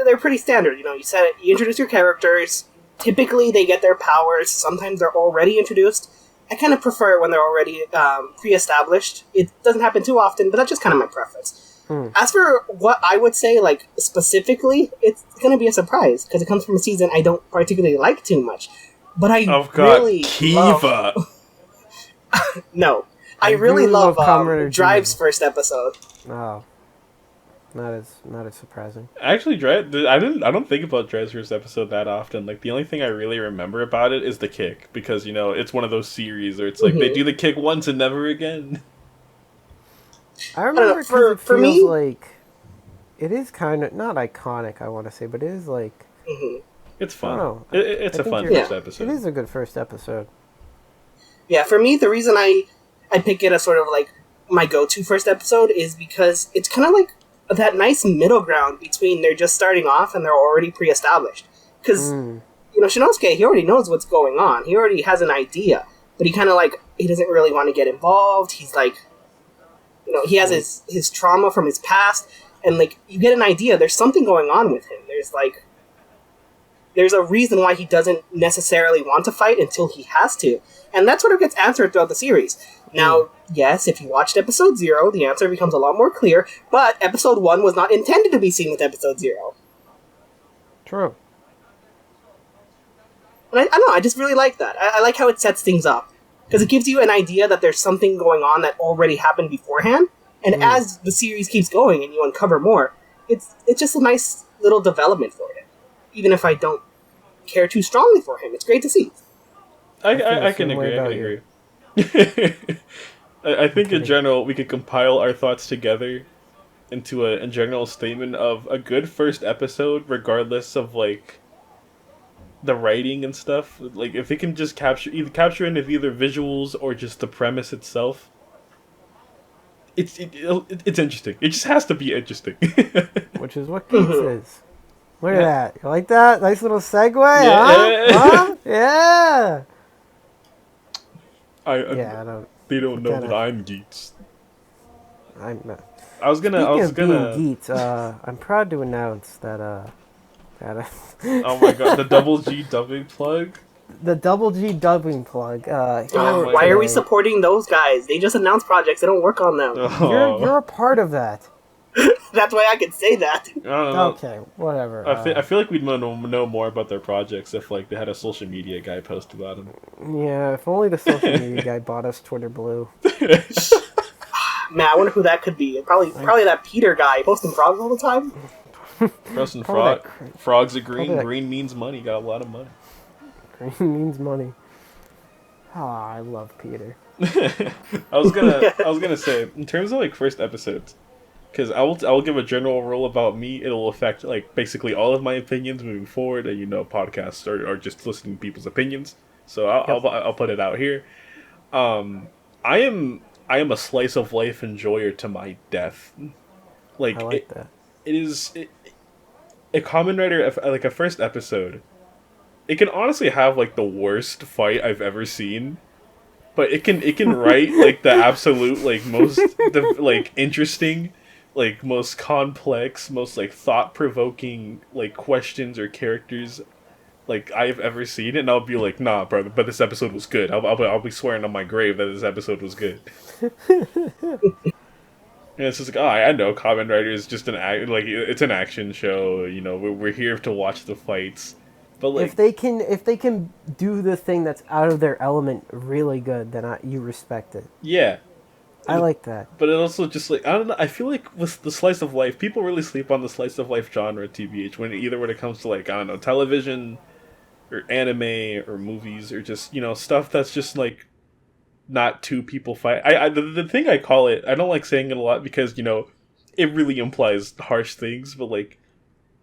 They're pretty standard, you said it, you introduce your characters, typically they get their powers, sometimes they're already introduced. I kind of prefer it when they're already pre-established. It doesn't happen too often, but that's just kind of my preference. As for what I would say, like, specifically, it's going to be a surprise, because it comes from a season I don't particularly like too much. But I really Kiva! No. I really love Drive's first episode. Oh. Not as surprising. Actually, I don't think about Drive's first episode that often. Like, the only thing I really remember about it is the kick, because it's one of those series where it's like they do the kick once and never again. I remember because it feels like it is kind of not iconic, I want to say, but it is like it's fun. It's a fun first episode. It is a good first episode. Yeah, for me, the reason I pick it as sort of like my go-to first episode is because it's kind of like that nice middle ground between they're just starting off and they're already pre-established. Because, Shinosuke, he already knows what's going on. He already has an idea. But he kind of he doesn't really want to get involved. He's like, he has his trauma from his past. And, you get an idea. There's something going on with him. There's a reason why he doesn't necessarily want to fight until he has to. And that sort of gets answered throughout the series. Now, yes, if you watched episode 0, the answer becomes a lot more clear, but episode 1 was not intended to be seen with episode 0. True. And I don't know, I just really like that. I like how it sets things up. Because it gives you an idea that there's something going on that already happened beforehand, and as the series keeps going and you uncover more, it's just a nice little development for him. Even if I don't care too strongly for him, it's great to see. I can agree. I think in general we could compile our thoughts together into a general statement of a good first episode, regardless of the writing and stuff. Like if it can just capture in either visuals or just the premise itself, it's interesting. It just has to be interesting. Which is what Geats is. Look at that. You like that? Nice little segue, yeah. huh? Yeah. I don't. They don't know that I'm Geats. I'm not. I was gonna. Being Geats, I'm proud to announce that Oh my god, the double G dubbing plug. The double G dubbing plug. Why are we supporting those guys? They just announce projects. They don't work on them. Oh. You're a part of that. That's why I could say that. I don't know. Okay, whatever. I feel like we'd know more about their projects if like they had a social media guy post about them. Yeah, if only the social media guy bought us Twitter Blue. Man, I wonder who that could be. Probably that Peter guy posting frogs all the time. Posting frogs are green. Green means money. Got a lot of money. Green means money. Ah, I love Peter. I was gonna say, in terms of like first episodes, because I will give a general rule about me. It'll affect like basically all of my opinions moving forward. And podcasts are just listening to people's opinions. So I'll put it out here. I am a slice of life enjoyer to my death. Like, I like that. It is a Kamen Rider, like a first episode. It can honestly have like the worst fight I've ever seen, but it can write like the absolute like most like interesting, like most complex, most like thought provoking like questions or characters like I've ever seen, and I'll be like, nah, brother, but this episode was good. I'll be swearing on my grave that this episode was good. And it's just like, I know Kamen Rider is just it's an action show. We're here to watch the fights. But like, if they can do the thing that's out of their element really good, then you respect it. Yeah, I like that. But it also just like, I don't know. I feel like with the slice of life, people really sleep on the slice of life genre. TBH, when it comes to like, I don't know, television or anime or movies or just stuff that's just like not two people fight. The thing I call it, I don't like saying it a lot because it really implies harsh things, but like,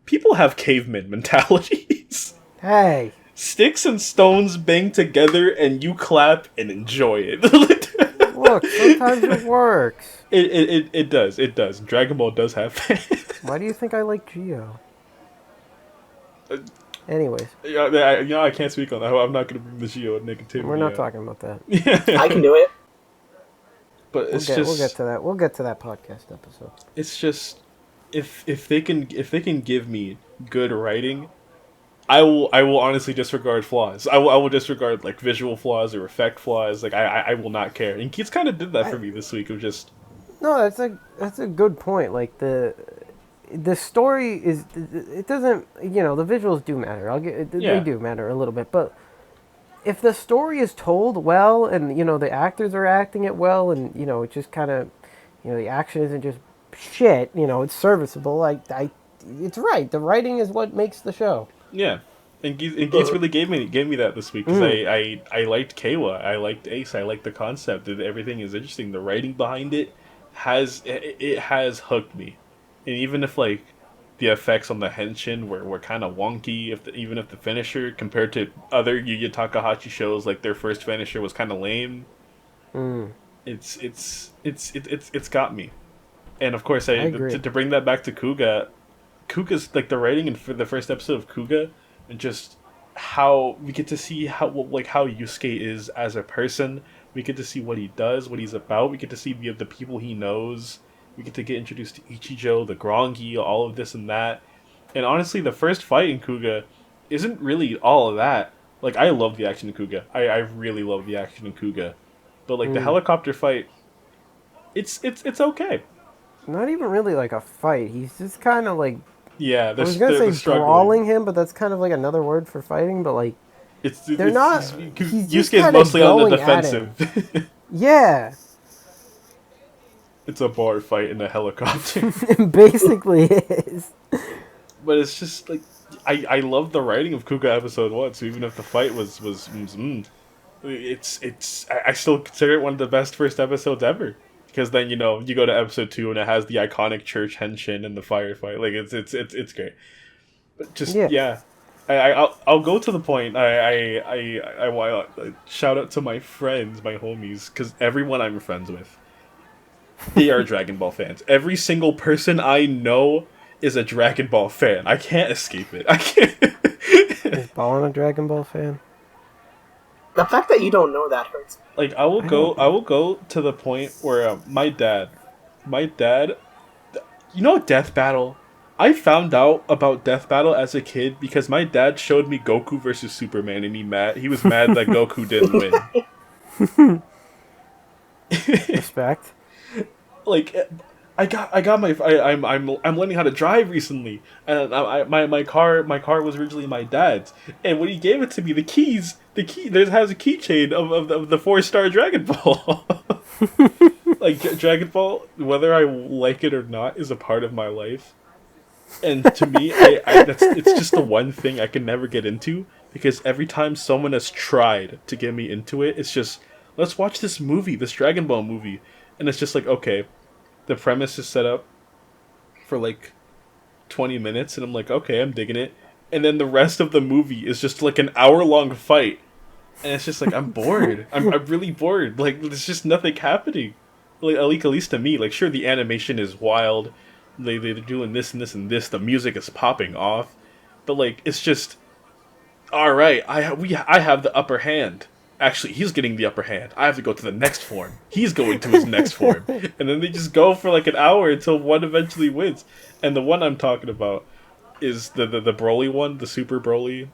people have caveman mentalities. Hey, sticks and stones bang together and you clap and enjoy it. Look, sometimes it works. It does. Dragon Ball does have fans. Why do you think I like Geo? Anyways. I can't speak on that. I'm not going to bring the Geo negativity. We're not talking about that. I can do it. But we'll get to that. We'll get to that podcast episode. It's just if they can give me good writing, I will honestly disregard flaws. I will disregard like visual flaws or effect flaws. Like I will not care. And Keats kind of did that for me this week. Of just no, that's a good point. Like the story is, it doesn't, the visuals do matter. They do matter a little bit, but if the story is told well and the actors are acting it well and it just kind of the action isn't just shit, it's serviceable. It's right. The writing is what makes the show. Yeah, and Geats really gave me that this week because I liked Kayla, I liked Ace, I liked the concept. Everything is interesting. The writing behind it has hooked me, and even if like the effects on the henshin were kind of wonky, even if the finisher compared to other Yu Yu Takahashi shows, like their first finisher was kind of lame. It's got me, and of course to bring that back to Kuga's like the writing for the first episode of Kuga, and just how we get to see how Yusuke is as a person. We get to see what he does, what he's about. We get to see the people he knows. We get to get introduced to Ichijo, the Grongi, all of this and that. And honestly, the first fight in Kuga isn't really all of that. Like, I love the action in Kuga. I really love the action in Kuga. But like the helicopter fight, it's okay. Not even really like a fight. He's just kind of like, yeah, I was gonna say brawling him, but that's kind of like another word for fighting. But like, they're not. Yusuke is mostly on the defensive. Yeah, it's a bar fight in a helicopter. It basically is. But it's just like I love the writing of Kuga episode 1. So even if the fight was I still consider it one of the best first episodes ever. Because then you go to episode 2 and it has the iconic church henshin and the firefight. Like it's great. But just I'll go to the point. I shout out to my friends, my homies, because everyone I'm friends with, they are Dragon Ball fans. Every single person I know is a Dragon Ball fan. I can't escape it. I can't. Is Ballin a Dragon Ball fan? The fact that you don't know that hurts. Like I will go to the point where my dad, you know, Death Battle. I found out about Death Battle as a kid because my dad showed me Goku versus Superman, and he was mad that Goku didn't win. Respect. Like, I'm learning how to drive recently, and my car was originally my dad's, and when he gave it to me, the key has a keychain of the 4-star Dragon Ball. Like Dragon Ball, whether I like it or not, is a part of my life. And to me, it's just the one thing I can never get into, because every time someone has tried to get me into it, it's just, let's watch this Dragon Ball movie. And it's just like, okay, the premise is set up for like 20 minutes, and I'm like, okay, I'm digging it. And then the rest of the movie is just like an hour-long fight. And it's just like, I'm bored. I'm really bored. Like, there's just nothing happening. Like, at least to me, like, sure, the animation is wild. They're doing this and this and this. The music is popping off, but like, it's just, all right. I have the upper hand. Actually, he's getting the upper hand. I have to go to the next form. He's going to his next form, and then they just go for like an hour until one eventually wins. And the one I'm talking about is the Broly one, the Super Broly.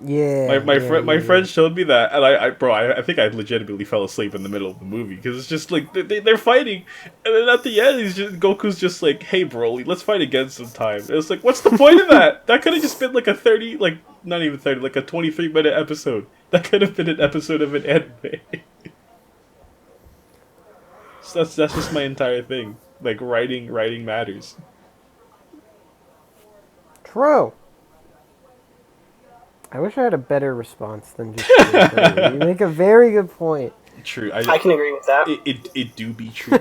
Yeah. My friend showed me that, and I think I legitimately fell asleep in the middle of the movie, because it's just like they're fighting, and then at the end Goku's just like, "Hey Broly, let's fight again sometime." And it's like, what's the point of that? That could have just been like a 30, like not even 30, like a 23-minute episode. That could have been an episode of an anime. So that's just my entire thing. Like, writing matters. True. I wish I had a better response than just you make a very good point. True. I can agree with that. It do be true.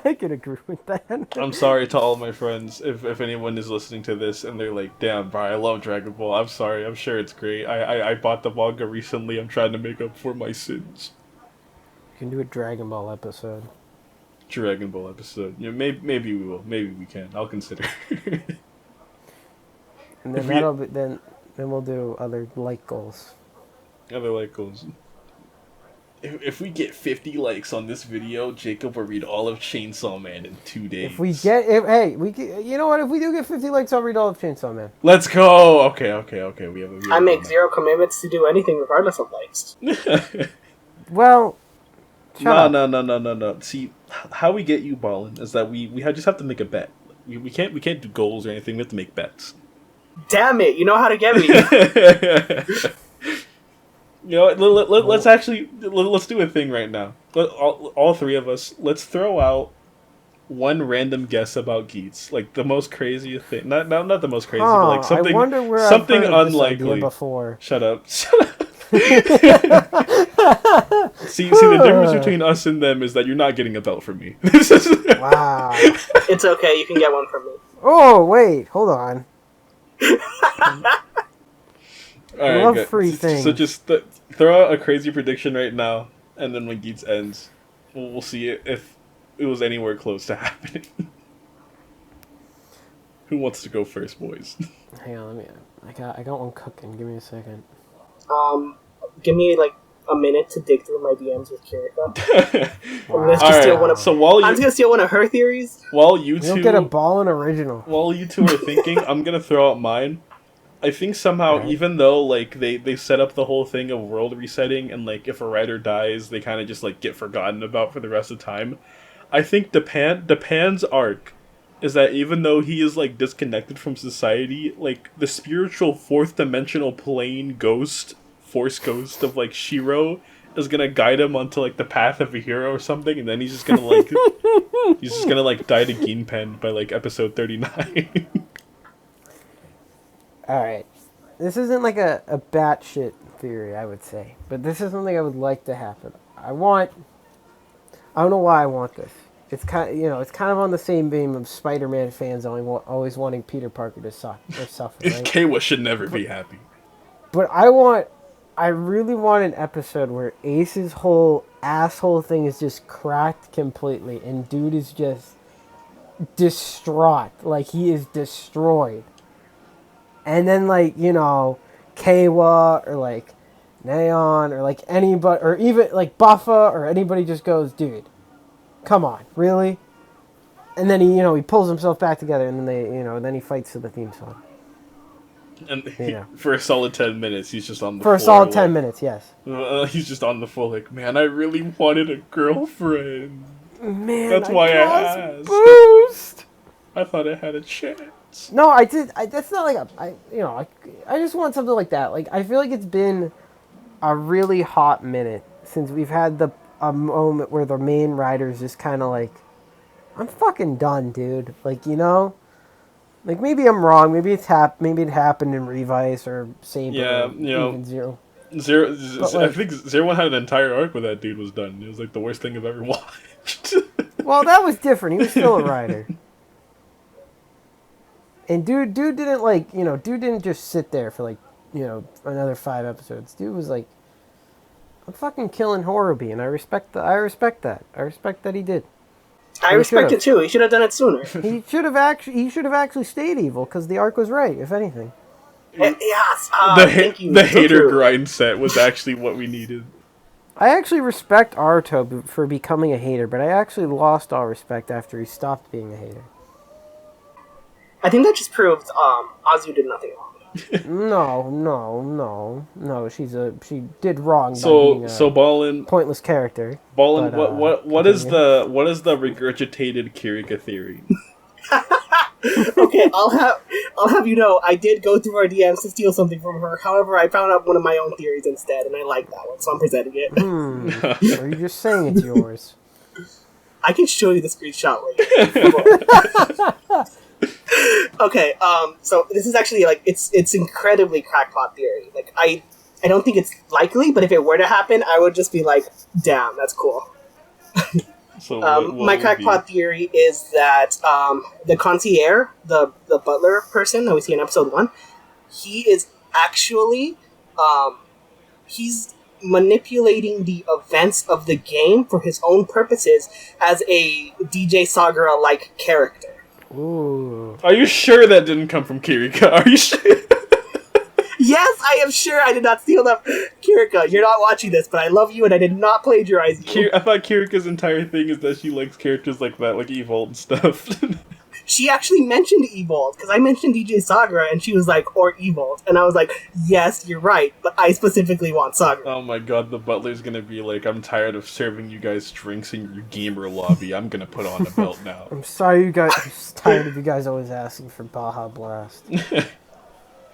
I can agree with that. I'm sorry to all my friends if anyone is listening to this and they're like, damn, bro, I love Dragon Ball. I'm sorry. I'm sure it's great. I bought the manga recently. I'm trying to make up for my sins. You can do a Dragon Ball episode. Dragon Ball episode. Yeah, maybe we will. Maybe we can. I'll consider. And then then we'll do other like goals. Other like goals. If we get 50 likes on this video, Jacob will read all of Chainsaw Man in 2 days. You know what? If we do get 50 likes, I'll read all of Chainsaw Man. Let's go. Okay. I make zero commitments to do anything regardless of likes. Well, no. See, how we get you, Ballin, is that we just have to make a bet. We can't do goals or anything. We have to make bets. Damn it! You know how to get me. You know, let's do a thing right now. All three of us, let's throw out one random guess about Geats, like the most crazy thing. Not the most crazy, but like something. I wonder where something I've heard unlikely. This before. Shut up. See, the difference between us and them is that you're not getting a belt from me. Wow. It's okay. You can get one from me. Oh wait, hold on. Alright, love good. free things. So just throw out a crazy prediction right now, and then when Geats ends, we'll see if it was anywhere close to happening. Who wants to go first, boys? Hang on, I got one cooking. Give me a second. Give me like a minute to dig through my DMs with Kirika. Wow. I'm just gonna steal one of her theories. While you two don't get a Ballin original. While you two are thinking, I'm gonna throw out mine. I think somehow, even though like they set up the whole thing of world resetting, and like if a writer dies, they kind of just like get forgotten about for the rest of the time. I think Dapan's arc is that even though he is like disconnected from society, like the spiritual fourth dimensional plane force ghost of like Shiro is gonna guide him onto like the path of a hero or something, and then he's just gonna like die to Ginpen by like episode 39. Alright. This isn't like a batshit theory, I would say. But this is something I would like to happen. I don't know why I want this. It's kind of on the same beam of Spider-Man fans always wanting Peter Parker to suffer, right? Kawa should never be happy. But I really want an episode where Ace's whole asshole thing is just cracked completely, and dude is just distraught. Like, he is destroyed. And then, like, Kawa or, like, Neon or like anybody, or even like Buffa or anybody just goes, dude, come on, really? And then he pulls himself back together, and then then he fights to the theme song. And for a solid 10 minutes, he's just on the floor. For a solid 10 minutes, yes. He's just on the floor like, man, I really wanted a girlfriend. Man, that's why I asked. Boost. I thought I had a chance. No, I did. That's not like I just want something like that. Like I feel like it's been a really hot minute since we've had a moment where the main writer's just kind of like, I'm fucking done, dude. Like like maybe I'm wrong. Maybe it happened in Revice or Saber. Yeah, even Zero. I think Zero One had an entire arc where that dude was done. It was like the worst thing I've ever watched. Well, that was different. He was still a writer. And dude didn't just sit there for like, another 5 episodes. Dude was like, I'm fucking killing Horobi, and I respect that. I respect that he did. I respect it too. He should have done it sooner. He should have actually stayed evil because the arc was right, if anything. Yes. The hater grind set was actually what we needed. I actually respect Aruto for becoming a hater, but I actually lost all respect after he stopped being a hater. I think that just proves Azu did nothing wrong. No. She did wrong. So Ballin, pointless character. Ballin, what is the regurgitated Kirika theory? Okay, I'll have you know, I did go through our DMs to steal something from her. However, I found out one of my own theories instead, and I like that one, so I'm presenting it. Are you just saying it's yours? I can show you the screenshot later. Okay, so this is actually like it's incredibly crackpot theory. Like I don't think it's likely, but if it were to happen, I would just be like, damn, that's cool. So my crackpot theory is that the concierge, the butler person that we see in episode 1, he is actually he's manipulating the events of the game for his own purposes as a DJ Sagura-like character. Ooh. Are you sure that didn't come from Kirika? Are you sure? Yes, I am sure I did not steal that. Kirika, you're not watching this, but I love you and I did not plagiarize you. I thought Kirika's entire thing is that she likes characters like that, like Evolt and stuff. She actually mentioned Evolt, because I mentioned DJ Sagura, and she was like, or Evolt. And I was like, yes, you're right, but I specifically want Sagura. Oh my god, the butler's gonna be like, I'm tired of serving you guys drinks in your gamer lobby. I'm gonna put on a belt now. I'm sorry, you guys. I'm just tired of you guys always asking for Baja Blast.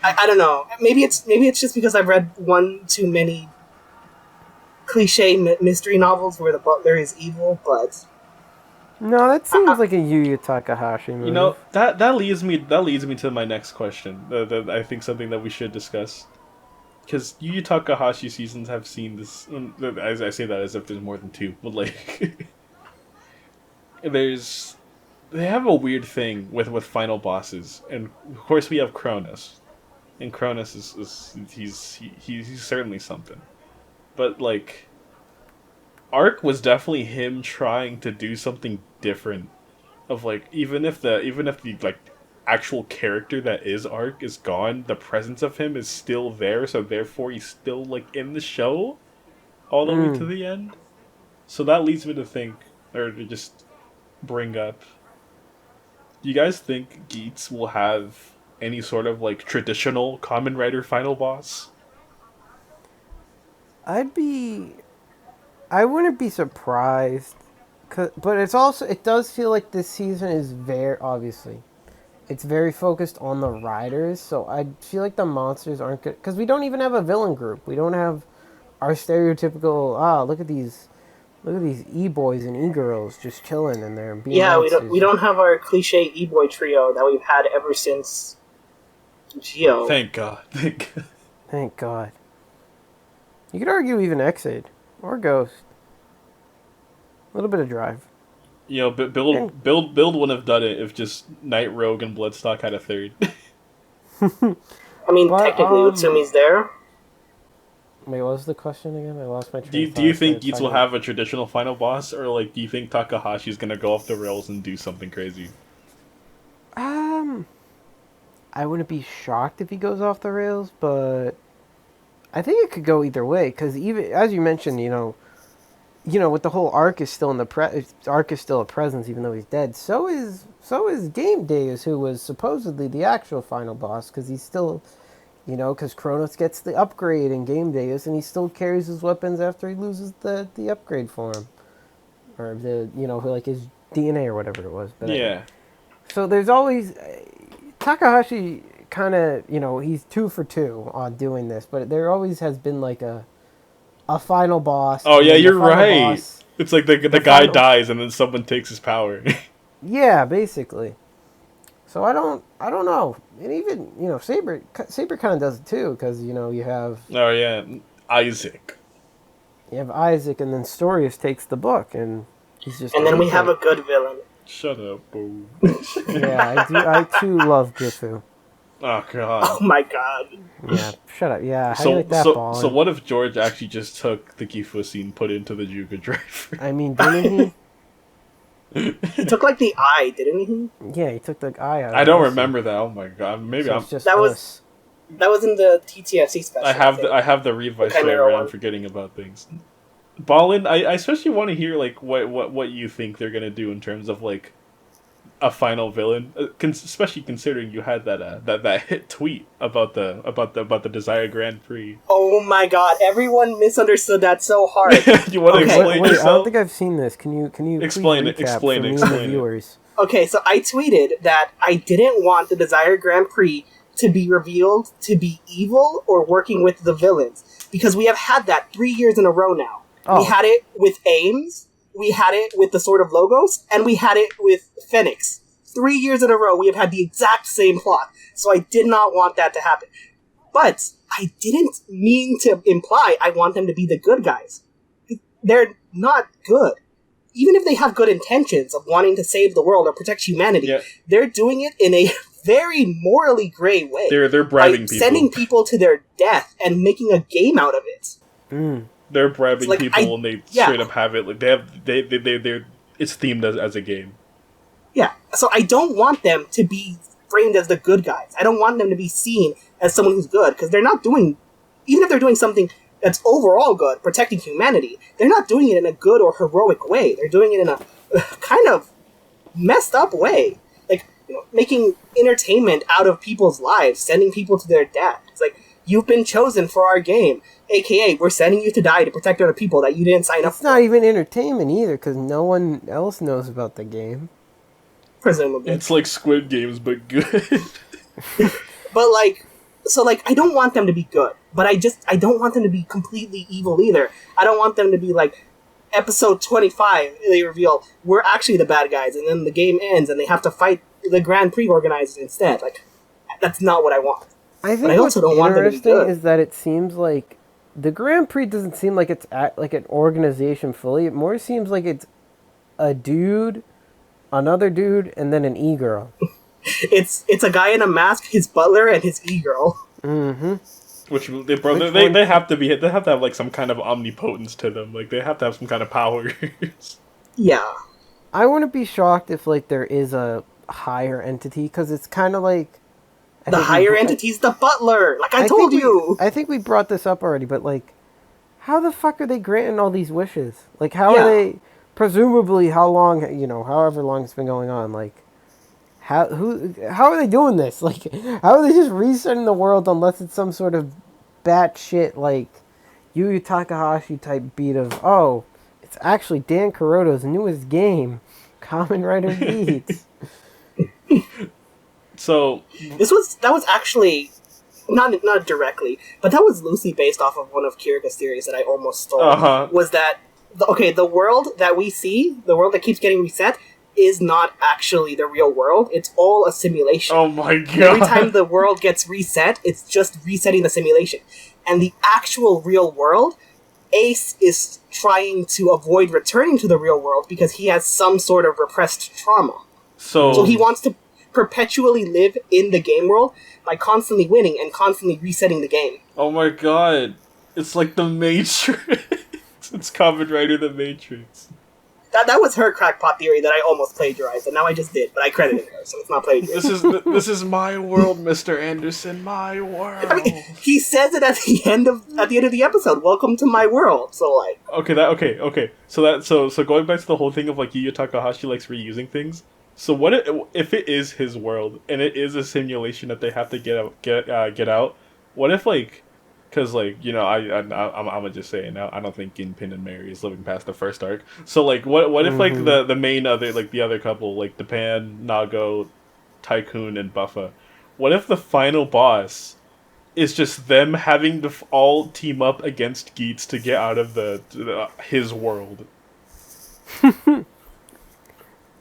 I don't know. Maybe it's just because I've read one too many cliche mystery novels where the butler is evil, but no, that seems like a Yu Yu Takahashi movie. You know, that leads me to my next question. I think something that we should discuss, because Yu Yu Takahashi seasons have seen this. As I say that as if there's more than 2, but like, they have a weird thing with final bosses, and of course we have Cronus. And Cronus he's certainly something, but like, Arc was definitely him trying to do something different. Of like, even if the like actual character that is Arc is gone, the presence of him is still there. So therefore, he's still like in the show all the way to the end. So that leads me to think, or to just bring up, do you guys think Geats will have any sort of like traditional Kamen Rider final boss? I wouldn't be surprised, but it does feel like this season is it's very focused on the riders, so I feel like the monsters aren't good, because we don't even have a villain group. We don't have our stereotypical, look at these e-boys and e-girls just chilling in there and being monsters. we don't have our cliche e-boy trio that we've had ever since Geo. Thank God. Thank God. You could argue even Exade or Ghost. A little bit of drive. You know, but build wouldn't have done it if just Night Rogue and Bloodstock had a third. I mean, technically, Utsumi's there. Wait, what was the question again? I lost my train of thought. Do you think Geats will have a traditional final boss, or like, do you think Takahashi's gonna go off the rails and do something crazy? I wouldn't be shocked if he goes off the rails, but I think it could go either way because even as you mentioned, with the whole Ark is still in the Ark is still a presence even though he's dead. So is Game Deus, who was supposedly the actual final boss, because he's still, because Kronos gets the upgrade in Game Deus and he still carries his weapons after he loses the upgrade form, or like his DNA or whatever it was. But yeah. So there's always Takahashi. Kind of, he's 2 for 2 on doing this, but there always has been like a final boss. Oh yeah, you're right. It's like the guy dies and then someone takes his power. Yeah, basically. So I don't know, and even Saber kind of does it too, because you have. Oh yeah, Isaac. You have Isaac, and then Storius takes the book, and he's just. And then we have a good villain. Shut up, boo. Yeah, I too love Gifu. Oh god. Oh my god. Yeah, shut up. Yeah, how do you like that ball? So what if George actually just took the Gifu scene and put it into the Juga driver? I mean, didn't he? He took like the eye, didn't he? Yeah, he took the eye out. I don't remember that. Oh my god. Maybe so I'm just that was in the TTFC special. I have the revice right around. I'm forgetting about things. Ballin, I especially want to hear like what you think they're gonna do in terms of like a final villain, especially considering you had that hit tweet about the Desire Grand Prix. Oh my god! Everyone misunderstood that so hard. You want to explain yourself? I don't think I've seen this. Can you explain it? Explain it. Viewers. Okay, so I tweeted that I didn't want the Desire Grand Prix to be revealed to be evil or working with the villains, because we have had that 3 years in a row now. Oh. We had it with Ames. We had it with the Sword of Logos, and we had it with Phoenix. 3 years in a row, we have had the exact same plot. So I did not want that to happen. But I didn't mean to imply I want them to be the good guys. They're not good. Even if they have good intentions of wanting to save the world or protect humanity, they're doing it in a very morally gray way. They're bribing people. Sending people to their death and making a game out of it. Mm. They're bribing people, and they straight up have it. Like they're it's themed as a game. Yeah, so I don't want them to be framed as the good guys. I don't want them to be seen as someone who's good, because they're not doing. Even if they're doing something that's overall good, protecting humanity, they're not doing it in a good or heroic way. They're doing it in a kind of messed up way, like making entertainment out of people's lives, sending people to their death. It's like, you've been chosen for our game. AKA, we're sending you to die to protect other people that you didn't sign up for. It's not even entertainment either, because no one else knows about the game. Presumably. It's like Squid Games, but good. But I don't want them to be good. But I don't want them to be completely evil either. I don't want them to be like, episode 25, they reveal, we're actually the bad guys, and then the game ends, and they have to fight the Grand Prix organizers instead. Like, that's not what I want. I think what's interesting is that it seems like the Grand Prix doesn't seem like it's like an organization fully. It more seems like it's a dude, another dude, and then an e-girl. It's a guy in a mask, his butler, and his e-girl. Mm-hmm. Which they have to have like some kind of omnipotence to them. Like they have to have some kind of powers. Yeah. I wouldn't be shocked if like there is a higher entity, because it's kind of like the higher entity's the butler. Like I told you. I think we brought this up already, but like, how the fuck are they granting all these wishes? Like, how are they? Presumably, how long? However long it's been going on. Like, how are they doing this? Like, how are they just resetting the world unless it's some sort of batshit like Yu Takahashi type beat of it's actually Dan Kuroda's newest game, Kamen Rider Geats. So that was actually not directly, but that was loosely based off of one of Kirika's theories that I almost stole. Was that the world that we see, the world that keeps getting reset, is not actually the real world. It's all a simulation. Oh my god! Every time the world gets reset, it's just resetting the simulation, and the actual real world, Ace is trying to avoid returning to the real world because he has some sort of repressed trauma. So he wants to perpetually live in the game world by constantly winning and constantly resetting the game. Oh my god. It's like the Matrix. It's Kamen Rider the Matrix. That was her crackpot theory that I almost plagiarized, and now I just did, but I credited her, so it's not plagiarism. This is my world, Mr. Anderson, my world. I mean, he says it at the end of the episode. Welcome to my world. So like, okay. So going back to the whole thing of like Yu Yu Takahashi likes reusing things. So what if it is his world and it is a simulation that they have to get out? What if like, because like I'm gonna just say it now. I don't think Ginpin and Mary is living past the first arc. So like what if like the main other like the other couple like Japan, Nago, Tycoon, and Buffa? What if the final boss is just them having to all team up against Geats to get out of his world?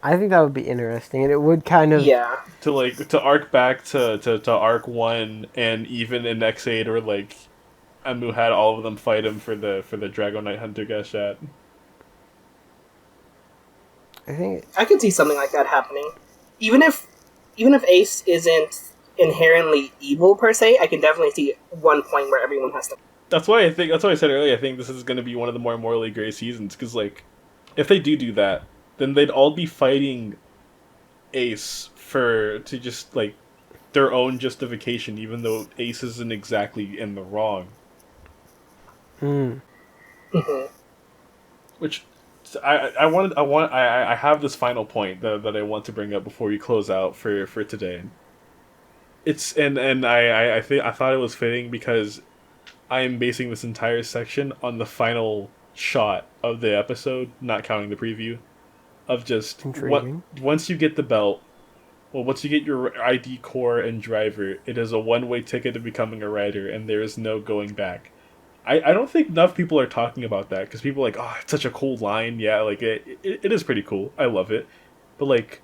I think that would be interesting, and it would kind of to arc back to arc 1, and even in X8 or like Amu had all of them fight him for the Dragonite Hunter Gashat. I could see something like that happening. Even if Ace isn't inherently evil per se, I can definitely see one point where everyone has to. That's why I said earlier. I think this is going to be one of the more morally gray seasons, because like if they do that, then they'd all be fighting Ace to just like their own justification, even though Ace isn't exactly in the wrong. Which I have this final point that I want to bring up before we close out for today. It's and I thought it was fitting because I am basing this entire section on the final shot of the episode, not counting the preview, of just once you get the belt, once you get your ID core and driver, it is a one-way ticket to becoming a rider, and there is no going back. I don't think enough people are talking about that, because people are like, oh, it's such a cool line. Yeah, like it is pretty cool. I love it. But like,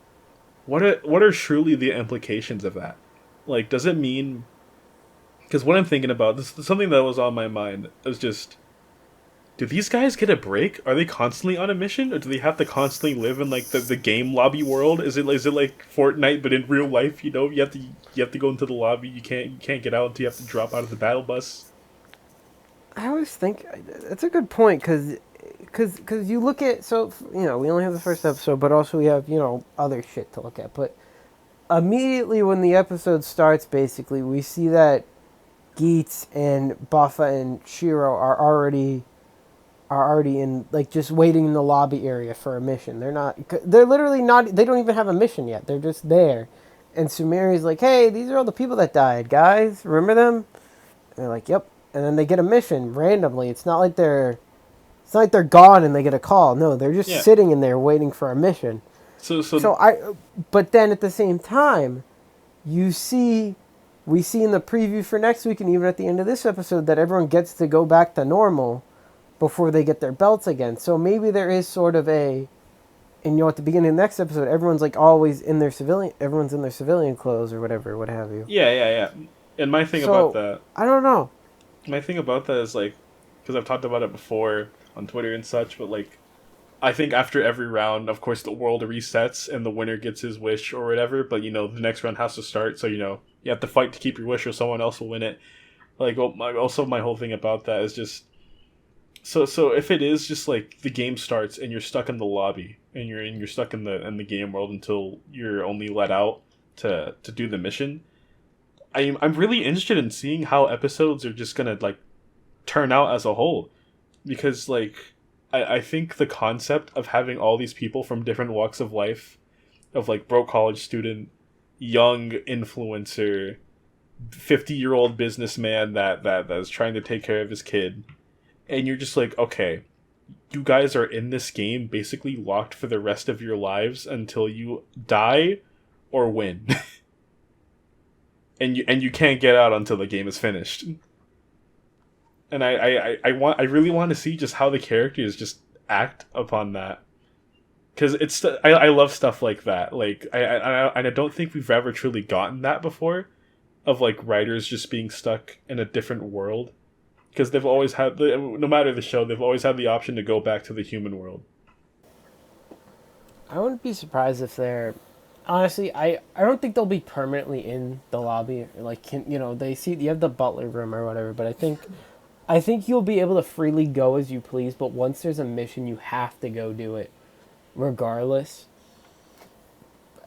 what are truly the implications of that? Like, does it mean... Because what I'm thinking about, this is something that was on my mind, is just... Do these guys get a break? Are they constantly on a mission? Or do they have to constantly live in, like, the game lobby world? Is it like Fortnite, but in real life, you have to go into the lobby, you can't get out until you have to drop out of the battle bus? I always think... That's a good point, because you look at... So, we only have the first episode, but also we have, other shit to look at. But immediately when the episode starts, basically, we see that Geats and Buffa and Shiro are already in, like, just waiting in the lobby area for a mission. They're literally not, they don't even have a mission yet. They're just there. And Sumeri's like, hey, these are all the people that died, guys. Remember them? And they're like, yep. And then they get a mission randomly. It's not like they're gone and they get a call. No, they're just sitting in there waiting for a mission. But then at the same time, we see in the preview for next week and even at the end of this episode that everyone gets to go back to normal before they get their belts again. So maybe there is sort of at the beginning of the next episode, everyone's like always everyone's in their civilian clothes or whatever, what have you. Yeah. And my thing about that... I don't know. My thing about that is, like, because I've talked about it before on Twitter and such, but, like, I think after every round, of course, the world resets and the winner gets his wish or whatever, but, the next round has to start, so, you have to fight to keep your wish or someone else will win it. Like, also my whole thing about that is just... So if it is just, like, the game starts and you're stuck in the lobby, and you're stuck in the game world until you're only let out to do the mission... I'm really interested in seeing how episodes are just gonna, like, turn out as a whole. Because, like, I think the concept of having all these people from different walks of life, of, like, broke college student, young influencer, 50-year-old businessman that's trying to take care of his kid, and you're just like, okay, you guys are in this game basically locked for the rest of your lives until you die or win. And you can't get out until the game is finished. And I really want to see just how the characters just act upon that, because I love stuff like that. Like I don't think we've ever truly gotten that before, of like writers just being stuck in a different world, because they've always had no matter the show, they've always had the option to go back to the human world. I wouldn't be surprised if they're... Honestly, I don't think they'll be permanently in the lobby. Like, they see you have the butler room or whatever, but I think you'll be able to freely go as you please, but once there's a mission, you have to go do it. regardless.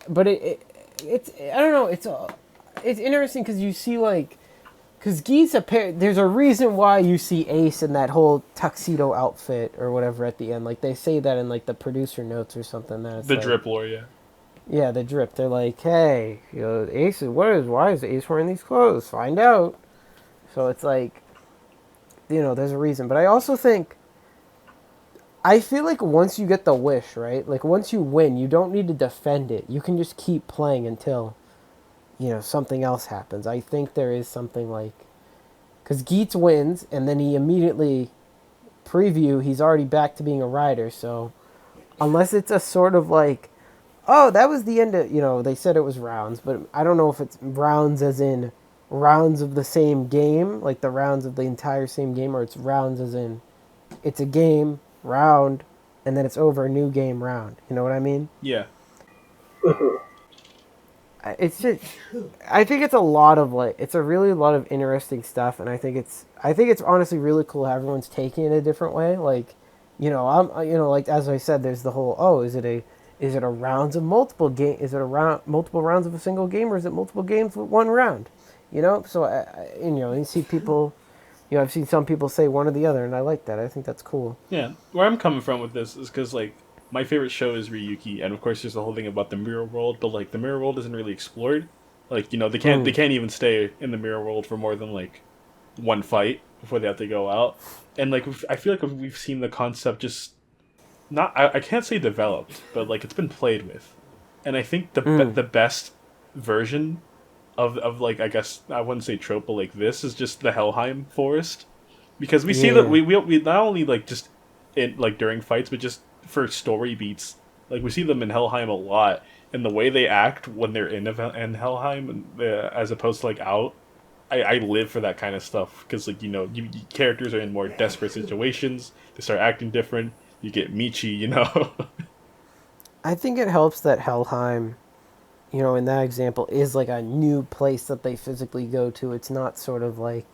But it's I don't know, it's interesting because you see like, because Geats there's a reason why you see Ace in that whole tuxedo outfit or whatever at the end. Like they say that in like the producer notes or something. That it's the like, drip lore, yeah. Yeah, the drip. They're like, hey, Ace, why is Ace wearing these clothes? Find out. So it's like, there's a reason. But I also think, I feel like once you get the wish, right? Like once you win, you don't need to defend it. You can just keep playing until, something else happens. I think there is something like, because Geats wins, and then he immediately he's already back to being a rider. So unless it's a sort of like, oh, that was the end of, they said it was rounds, but I don't know if it's rounds as in rounds of the same game, like the rounds of the entire same game, or it's rounds as in it's a game, round, and then it's over, a new game, round. You know what I mean? Yeah. It's just, I think it's a lot of it's a really lot of interesting stuff, and I think it's honestly really cool how everyone's taking it a different way. Like, like as I said, there's the whole, is it a rounds of multiple game? Is it multiple rounds of a single game, or is it multiple games with one round? So you see people, I've seen some people say one or the other, and I like that. I think that's cool. Yeah, where I'm coming from with this is because like my favorite show is Ryuki, and of course there's the whole thing about the mirror world, but like the mirror world isn't really explored. Like they can't even stay in the mirror world for more than like one fight before they have to go out, and like I feel like we've seen the concept just. Not, I can't say developed, but like it's been played with, and I think the best version of like, I guess I wouldn't say trope, but like this is just the Helheim forest, because we see that we not only like just in like during fights, but just for story beats, like we see them in Helheim a lot, and the way they act when they're in Helheim, as opposed to like out. I live for that kind of stuff because like characters are in more desperate situations, they start acting different. You get Michi, I think it helps that Helheim, in that example, is like a new place that they physically go to. It's not sort of like,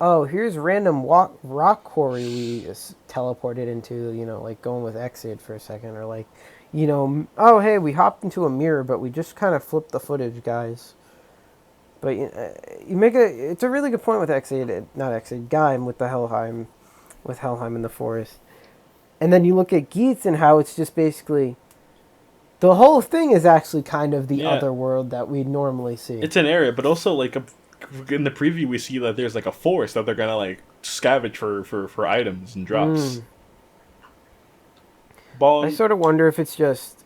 oh, here's random rock quarry we teleported into, like going with Exid for a second. Or like, oh, hey, we hopped into a mirror, but we just kind of flipped the footage, guys. But it's a really good point with Gaim with Helheim in the forest. And then you look at Geats and how it's just basically, the whole thing is actually kind of the other world that we normally see. It's an area, but also like in the preview we see that there's like a forest that they're gonna like scavenge for items and drops. I sort of wonder if it's just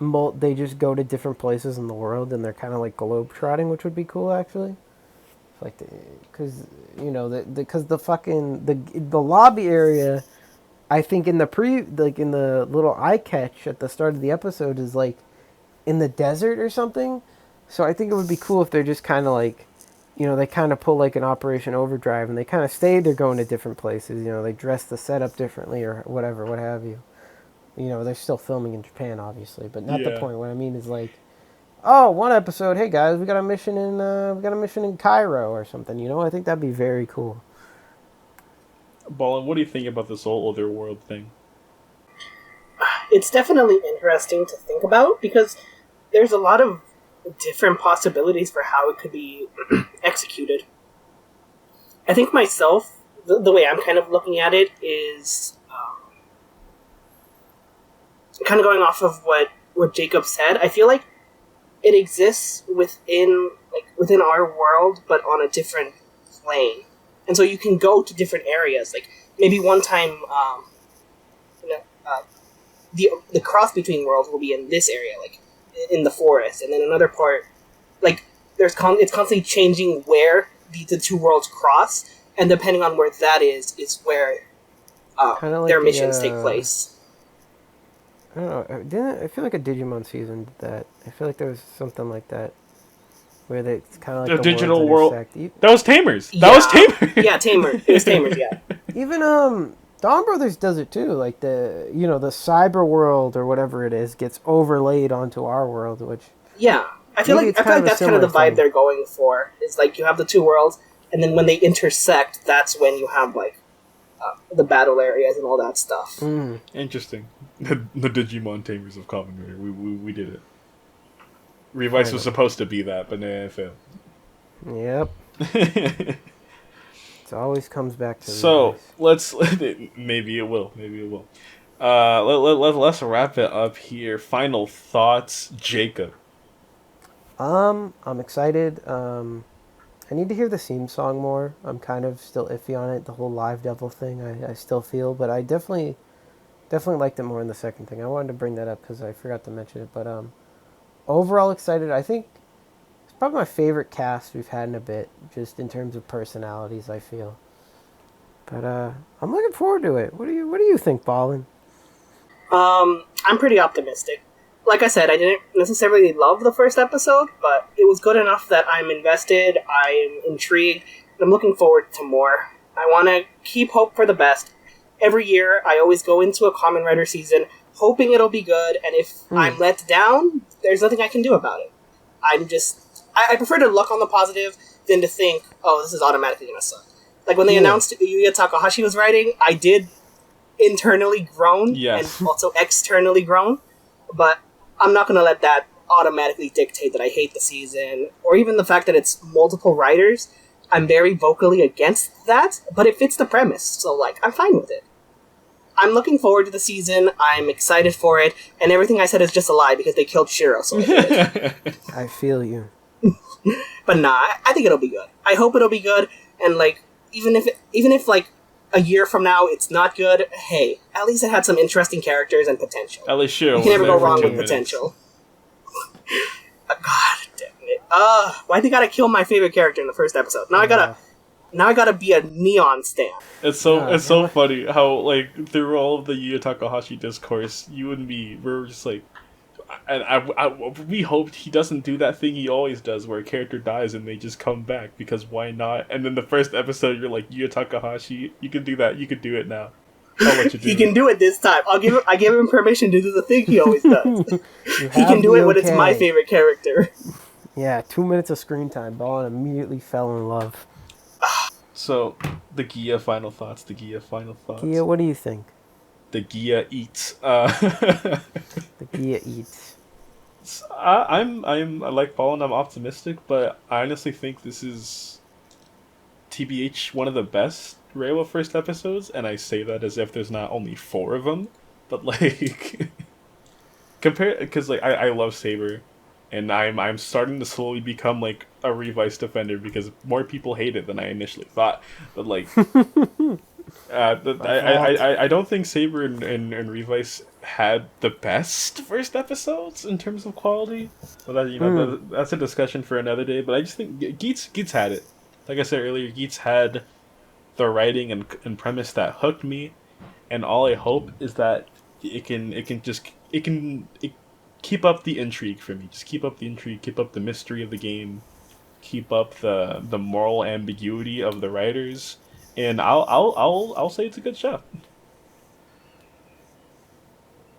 they just go to different places in the world and they're kind of like globe-trotting, which would be cool actually. Like, because the lobby area. I think in the little eye catch at the start of the episode is like in the desert or something. So I think it would be cool if they're just kind of like, they kind of pull like an Operation Overdrive and they kind of stay. They're going to different places. They dress the setup differently or whatever, what have you. They're still filming in Japan, obviously, but not the point. What I mean is like, oh, one episode, hey guys, we got a mission in Cairo or something. I think that'd be very cool. Ballin, what do you think about this whole other world thing? It's definitely interesting to think about because there's a lot of different possibilities for how it could be executed. I think myself, the way I'm kind of looking at it is kind of going off of what Jacob said. I feel like it exists within our world, but on a different plane. And so you can go to different areas. Like maybe one time, the cross between worlds will be in this area, like in the forest, and then another part, like it's constantly changing where the two worlds cross, and depending on where that is where like their missions take place. I don't know. I feel like a Digimon season did that. I feel like there was something like that. Where it's kind of like the digital world. That was Tamers. Yeah. That was Tamers. Yeah, Tamer. It was Tamers. Yeah. Even Dawn Brothers does it too. Like the cyber world or whatever it is gets overlaid onto our world, which I feel like that's kind of the vibe they're going for. It's like you have the two worlds, and then when they intersect, that's when you have like the battle areas and all that stuff. Interesting. The Digimon Tamers of Common Rare. We did it. Revice was supposed to be that, but it failed. Yep. It always comes back to so let's maybe it will. Let's wrap it up here. Final thoughts, Jacob. I'm excited. I need to hear the theme song more. I'm kind of still iffy on it. The whole live devil thing, I still feel, but I definitely liked it more in the second thing. I wanted to bring that up because I forgot to mention it. But overall excited. I think it's probably my favorite cast we've had in a bit, just in terms of personalities, I feel. But I'm looking forward to it. What do you think, Ballin? I'm pretty optimistic. Like I said, I didn't necessarily love the first episode, but it was good enough that I'm invested, I'm intrigued, and I'm looking forward to more. I want to keep hope for the best. Every year, I always go into a Kamen Rider season hoping it'll be good, and if I'm let down, there's nothing I can do about it. I prefer to look on the positive than to think, oh, this is automatically going to suck. Like when they announced Yuya Takahashi was writing, I did internally groan and also externally groan, but I'm not going to let that automatically dictate that I hate the season, or even the fact that it's multiple writers. I'm very vocally against that, but it fits the premise, so, I'm fine with it. I'm looking forward to the season, I'm excited for it, and everything I said is just a lie because they killed Shiro, so I feel you. But nah, I think it'll be good. I hope it'll be good, and, even if a year from now it's not good, hey, at least it had some interesting characters and potential. At least Shiro. You can never go wrong with potential. God damn it. Why they gotta kill my favorite character in the first episode? Now I gotta be a Neon stan. It's so funny how, through all of the Yuya Takahashi discourse, you and me, we're just we hoped he doesn't do that thing he always does where a character dies and they just come back, because why not? And then the first episode you're like, Yuya Takahashi, you can do that, you can do it now. I'll let you do He can do it this time. I give him permission to do the thing he always does. He can do it when it's my favorite character. Yeah, 2 minutes of screen time, Ballin immediately fell in love. So, the Gia final thoughts. Gia, what do you think? The Gia eats. The Gia eats. I'm like Ballin, I'm optimistic, but I honestly think this is TBH one of the best Reiwa first episodes, and I say that as if there's not only 4 of them, but because I love Saber, and I'm starting to slowly become a Revice defender because more people hate it than I initially thought, but I don't think Saber and Revice had the best first episodes in terms of quality, but that's a discussion for another day. But I just think Geats had it. Like I said earlier, Geats had the writing and premise that hooked me, and all I hope is that it can keep up the intrigue for me. Just keep up the intrigue, keep up the mystery of the game, keep up the moral ambiguity of the writers, and I'll say it's a good show.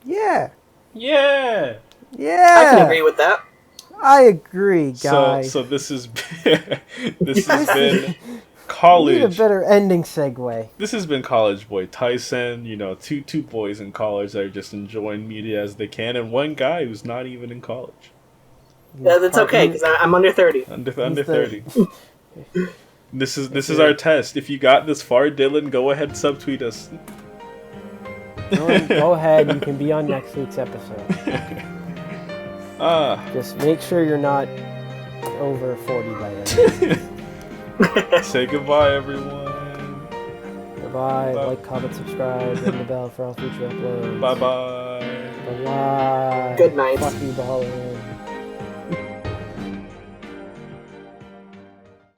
Yeah. I can agree with that. I agree, guys. So this has been college. We need a better ending segue. This has been College Boy Taisen. Two boys in college that are just enjoying media as they can, and one guy who's not even in college. Yeah, that's okay because I'm under 30. Under 30. This is our test. If you got this far, Dylan, go ahead, subtweet us. Dylan, go ahead. You can be on next week's episode. Just make sure you're not over 40 by then. Say goodbye, everyone. Goodbye. Like, comment, subscribe, ring the bell for all future uploads. Bye-bye. Bye-bye. Good night. Fuck you, Ballin.